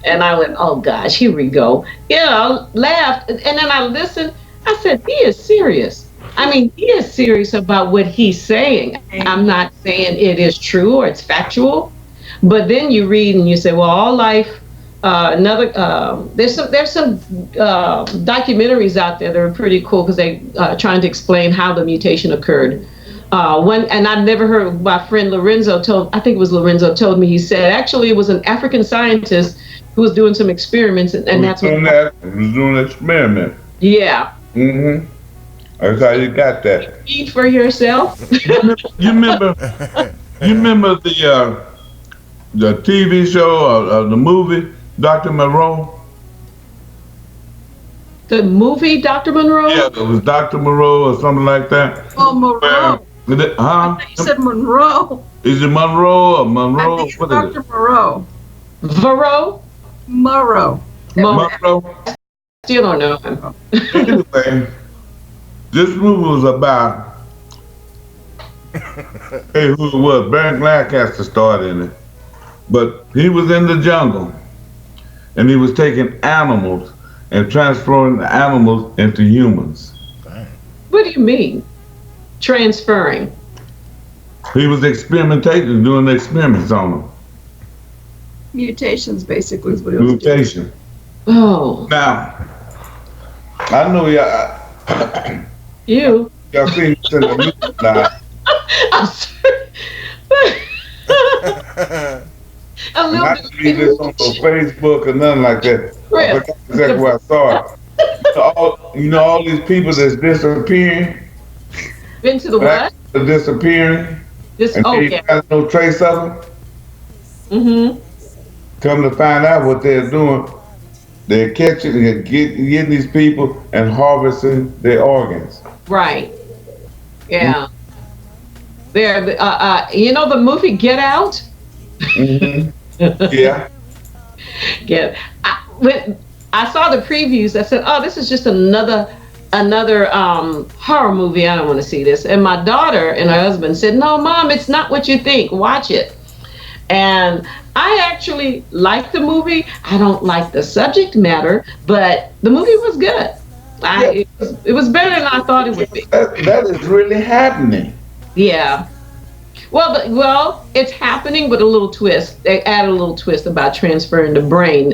And I went, oh gosh, here we go. Laughed. And then I listened. I said, he is serious. I mean, he is serious about what he's saying. I'm not saying it is true or it's factual. But then you read and you say, well, all life, there's some documentaries out there that are pretty cool because they trying to explain how the mutation occurred. And I've never heard, my friend Lorenzo told me, he said, actually it was an African scientist who was doing some experiments and that's what. He was doing an experiment. Yeah. Mm-hmm. That's how you got that. Eat for yourself. You remember the TV show or the movie, Dr. Monroe? The movie Dr. Monroe? Yeah, it was Dr. Monroe or something like that. Oh, Monroe. Huh? You said Monroe. Is it Monroe or Monroe? I think it's Dr. Monroe. Varro? Monroe. Monroe? Still don't know him. Anyway, this movie was about, who it was, Barry Lancaster starred in it. But he was in the jungle, and he was taking animals and transferring the animals into humans. What do you mean? Transferring? He was experimenting, doing experiments on them. Mutations, basically, is what it was doing. Mutation. Oh. Now, I know y'all. You. Y'all seen this in the news now. I'm sorry. A little I bit. didn't read this on Facebook or nothing like that. Chris. I forgot exactly where I saw it. All these people that's disappearing. Been to the what? They're disappearing. This. And Okay. they got no trace of them. Mm-hmm. Come to find out what they're doing, they're catching and getting these people and harvesting their organs. Right. Yeah. There. You know the movie Get Out. Mm-hmm. Yeah. When I saw the previews, I said, "Oh, this is just another horror movie. I don't want to see this." And my daughter and her husband said, "No, Mom, it's not what you think. Watch it." And I actually liked the movie. I don't like the subject matter, but the movie was good. It was better than I thought it would be. That is really happening. Yeah. Well, it's happening with a little twist. They add a little twist about transferring the brain,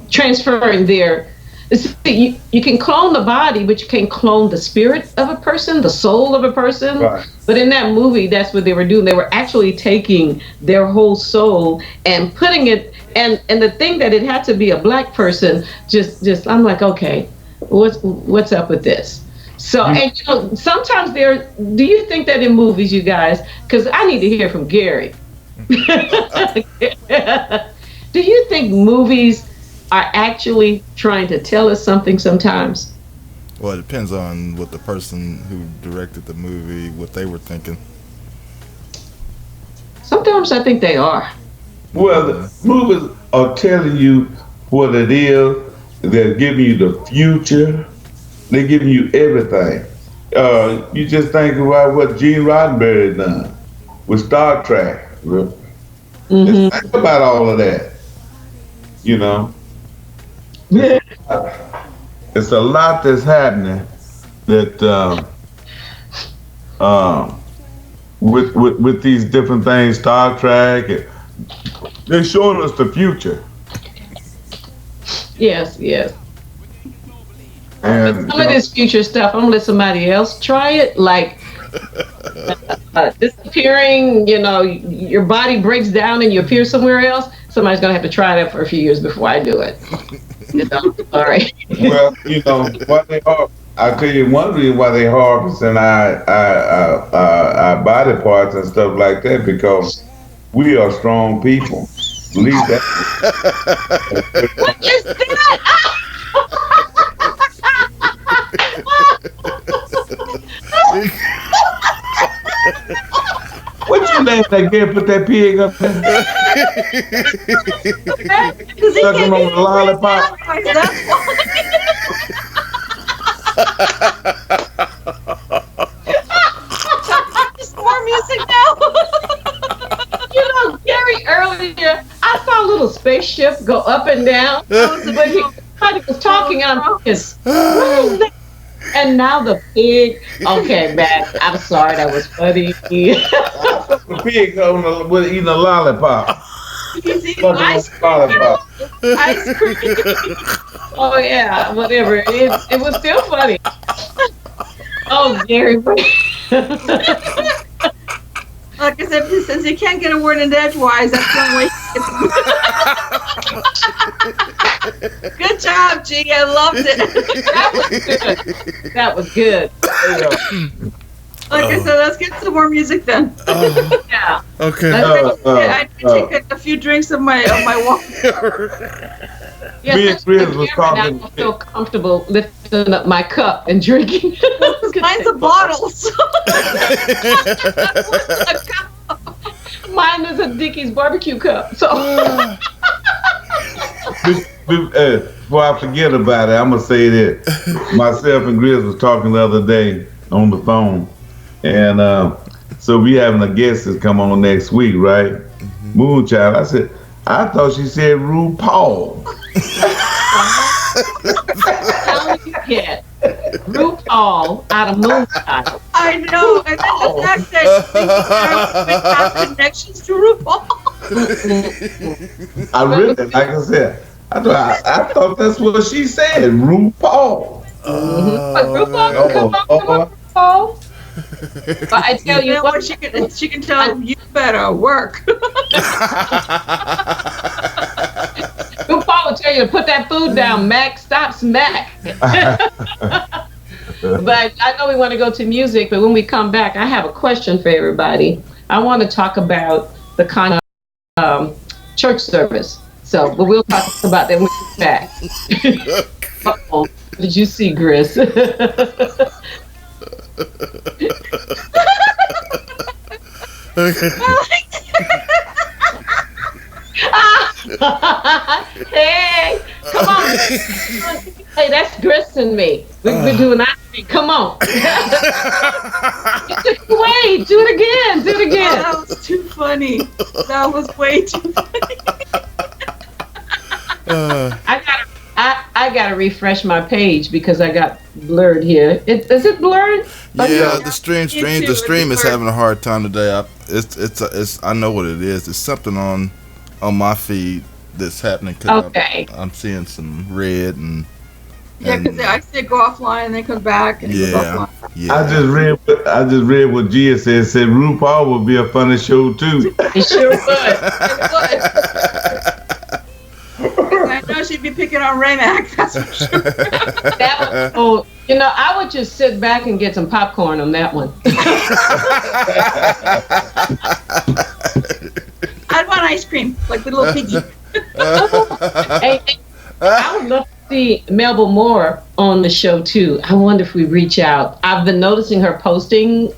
transferring their. See, you can clone the body, but you can't clone the spirit of a person, the soul of a person. Right. But in that movie, that's what they were doing. They were actually taking their whole soul and putting it. And the thing that it had to be a black person, just I'm like, okay, what's up with this? So, and sometimes do you think that in movies, you guys, because I need to hear from Gary. Do you think movies are actually trying to tell us something sometimes? Well, it depends on what the person who directed the movie, what they were thinking. Sometimes I think they are. Well, the movies are telling you what it is. They're giving you the future. They're giving you everything. You just think about what Gene Roddenberry done with Star Trek. Mm-hmm. Just think about all of that. It's a lot that's happening that with these different things, Star Trek, they're showing us the future. Yes. And some of this future stuff, I'm gonna let somebody else try it. Like disappearing, your body breaks down and you appear somewhere else. Somebody's gonna have to try that for a few years before I do it. All right. Well, why they are. I'll tell you one reason why they harvesting our body parts and stuff like that, because we are strong people. Believe that. What is that? What you laugh at, Gary? Put that pig up there. Sucking on the lollipop. Just more music now. Gary, earlier, I saw a little spaceship go up and down. But he was talking, and I'm thinking, what is that? And now the pig. Okay, man, I'm sorry, that was funny. The pig eating a lollipop. He's eating ice cream. Ice cream. Oh yeah, whatever. It was still funny. Oh, Gary. Like I said, since you can't get a word in edgewise, that's the only way. Good job, G. I loved it. That was good. Like I said, let's get some more music then. Yeah. Okay. I take a few drinks of my water. Yeah, Me and Chris was talking. I don't feel comfortable lifting up my cup and drinking. Mine's a bottle. So. Mine is a Dickie's barbecue cup. So. Before I forget about it, I'm gonna say that myself and Grizz was talking the other day on the phone, and so we having a guest that's come on next week, right? Mm-hmm. Moonchild. I said, I thought she said RuPaul. RuPaul. Paul out of Moonchild. I know. And then the fact that we have connections to RuPaul. I really, like I said, I thought that's what she said, RuPaul. RuPaul, come on, RuPaul. But I tell you what, she can tell him, you better work. RuPaul will tell you to put that food down, Mac. Stop smack. But I know we want to go to music, but when we come back, I have a question for everybody. I want to talk about the kind of church service. So, but we'll talk about that when we get back. Uh-oh. Did you see Gris? Hey, come on. Hey, that's Gris and me. We're doing that. Come on. You took it away. Do it again. Do it again. Oh, that was too funny. That was way too funny. I gotta refresh my page because I got blurred here. Is it blurred? Yeah, the stream is having a hard time today. I know what it is. It's something on my feed that's happening. Okay. I'm seeing some red and. Yeah, because I see it go offline and then come back and it goes offline. Yeah. I just read what Gia said. It said RuPaul would be a funny show too. It sure would. I know she'd be picking on Ray MAC, that's for sure. I would just sit back and get some popcorn on that one. I'd want ice cream, like the little piggy. Hey, I would love to see Melba Moore on the show too. I wonder if we reach out. I've been noticing her posting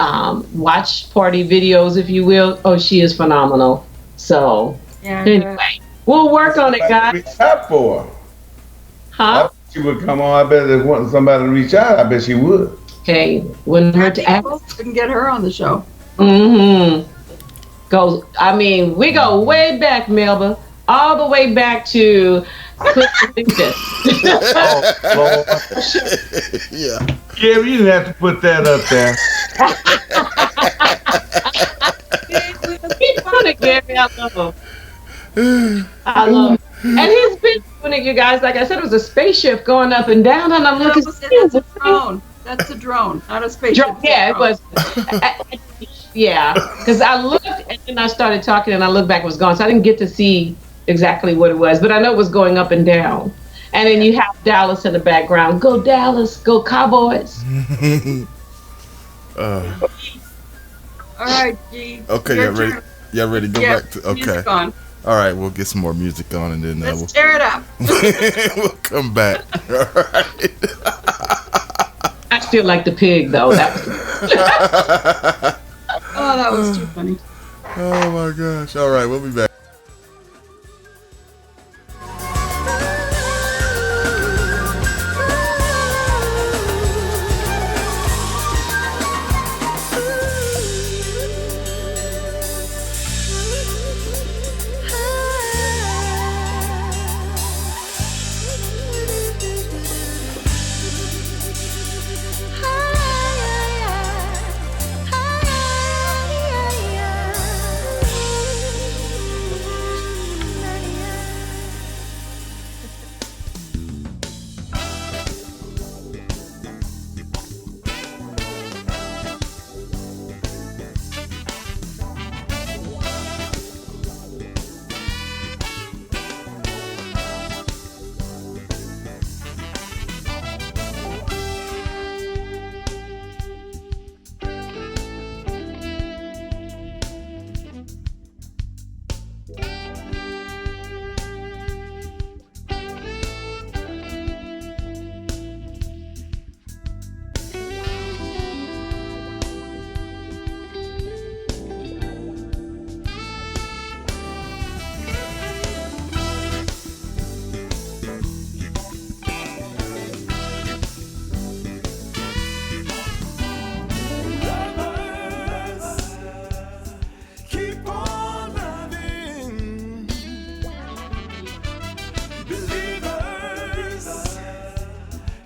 watch party videos, if you will. Oh, she is phenomenal. So anyway, we'll work on it, guys. Reach out for her. Huh? She would come on. I bet if wanting somebody to reach out, I bet she would. Okay, wouldn't hurt to ask. We can get her on the show. We go way back, Melba. All the way back to Yeah. Gary, you didn't have to put that up there. He's doing it, Gary. I love him. And he's been doing it, you guys. Like I said, it was a spaceship going up and down, and I'm looking. That's a drone. That's a drone, not a spaceship. Yeah, it was. Yeah, because I looked and then I started talking, and I looked back, it was gone, so I didn't get to see exactly what it was, but I know it was going up and down. And then you have Dallas in the background. Go Dallas, go Cowboys. All right, G. Okay, y'all ready to go back to Music on. All right, we'll get some more music on and then Let's tear it up. we'll come back. All right. I still like the pig though. That was too funny. Oh my gosh. All right, we'll be back.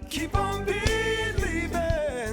Keep on believing.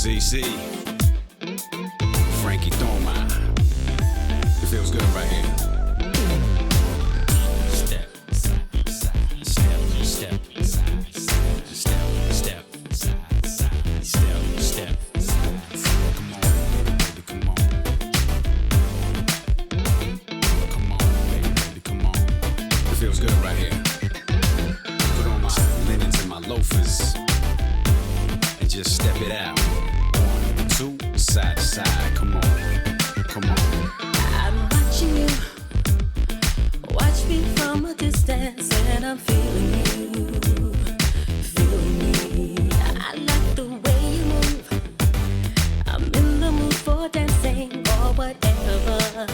CC, Frankie Thoma. It feels good right here. Step, step, step, step, step, step, step, step. Come on, baby, come on. Come on, baby, come on. It feels good right here. Put on my linens and my loafers and just step it out. 1, 2, side to side. Come on, come on. I'm watching you. Watch me from from a distance and I'm feeling you, feeling me. I like the way you move. I'm in the mood for dancing or whatever.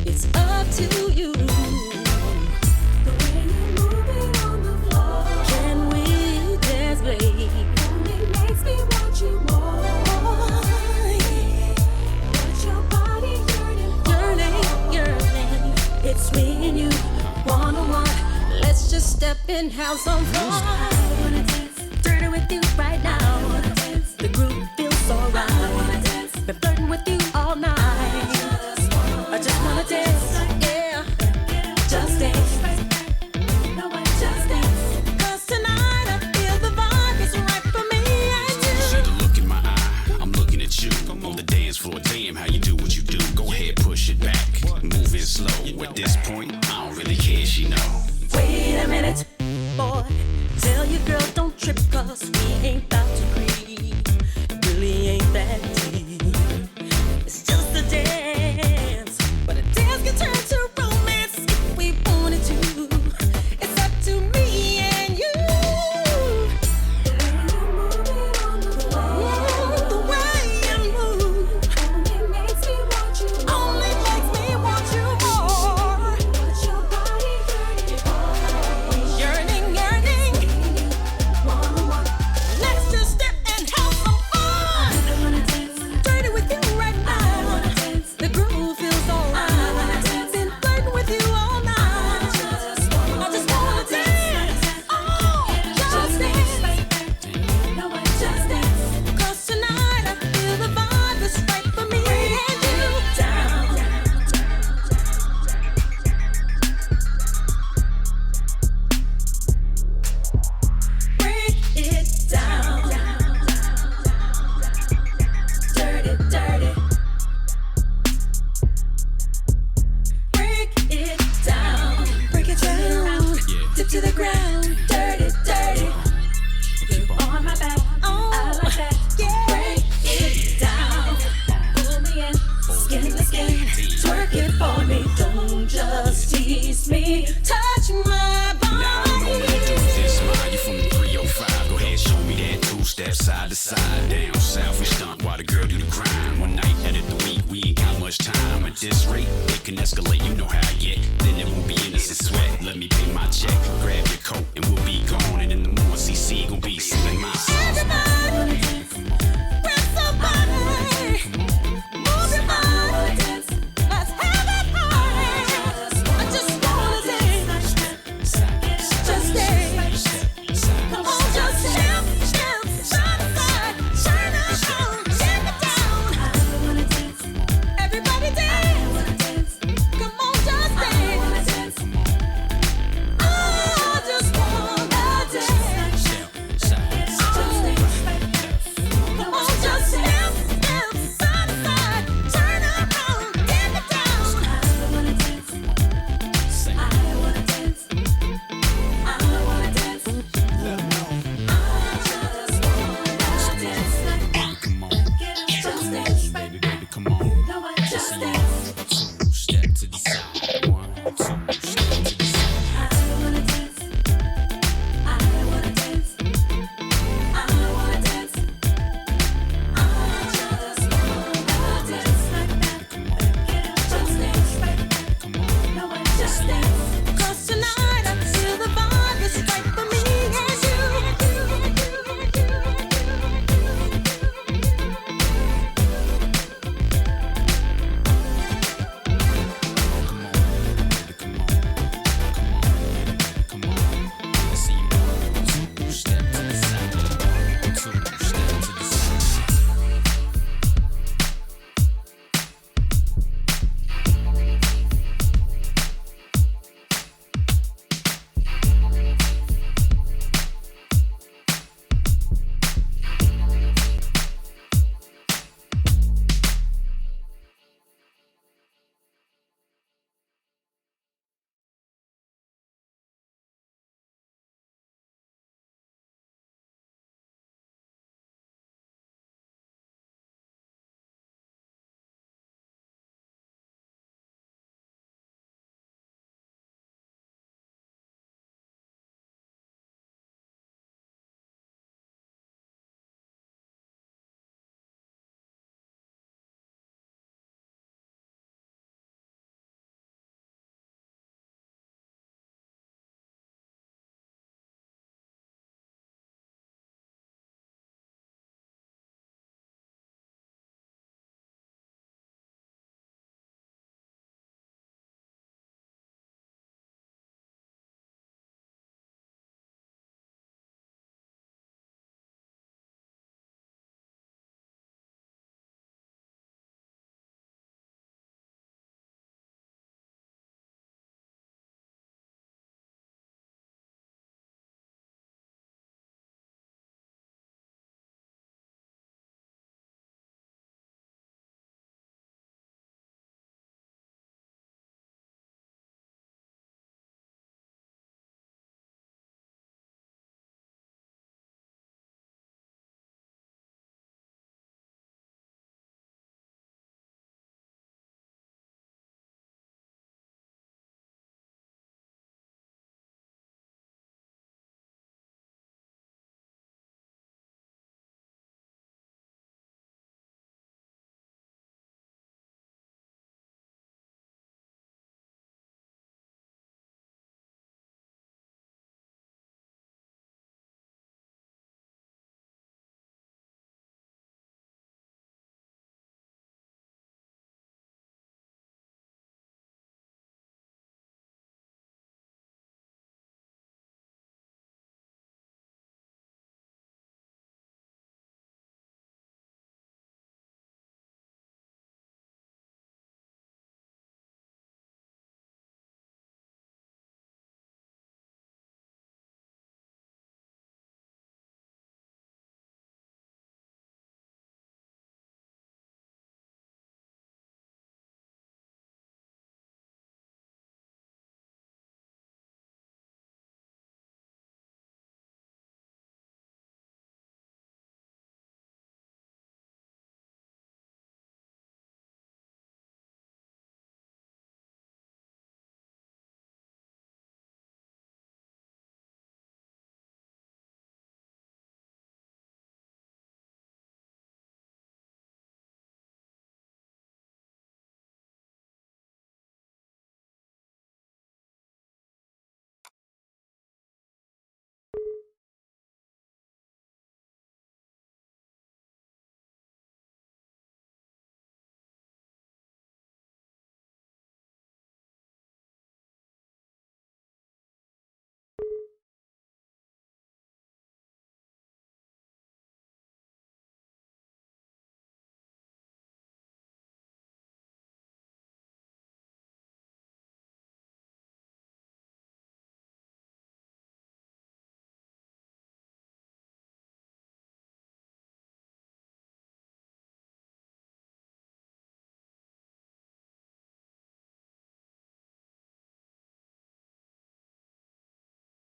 It's up to you. The way you're moving on the floor. Can we dance, babe? Only makes me want you more. But your body yearning, yearning. It's me and you, one-on-one. Let's just step in, have some fun. I wanna dance dirty with you right now. I wanna dance. The groove feels so right. I wanna dance. Been flirting with you all night. I just wanna dance, yeah. Just dance. No, I just dance. 'Cause tonight I feel the vibe is right for me and you. See the look in my eye, I'm looking at you. On the dance floor, damn how you do what you do. Go ahead, push it back, move it slow. At this point, I don't really care, she know. Wait a minute, boy. Tell your girl don't trip, 'cause we ain't about to creep. Really ain't that deep. It's just a dance, but a dance can turn to romance if we wanted to. It's up to me and you. The way you're moving on the floor. The way you move only makes me want you more. Only makes me want you more. But your body yearning, yearning. One-on-one. Let's just step and have some fun. I wanna dance dirty with you right now. I wanna dance. The groove feels alright. I wanna dance. Been flirting with you all night. I just wanna dance. Oh, just dance. No, I just dance. 'Cause tonight I feel the vibe is right for me and you. Down. Break it down. Dirty, dirty. Break it down. Break it down. Dip to the ground. Dirty, dirty. You on my back. Oh, I like that. Yeah. Break it down. Pull me in. Skin to skin. Twerk it for me. Don't just tease me. Touch my Now I know when you do body. this, ma. You from the 305. Go ahead, show me that two-step side to side. Down south, we stunt while the girl do the grind. One night out of the week, we ain't got much time. At this rate, it can escalate, you know how I get. Then it won't be innocent sweat. Let me pay my check, grab your coat, and we'll be gone. And in the morning, CC gon' be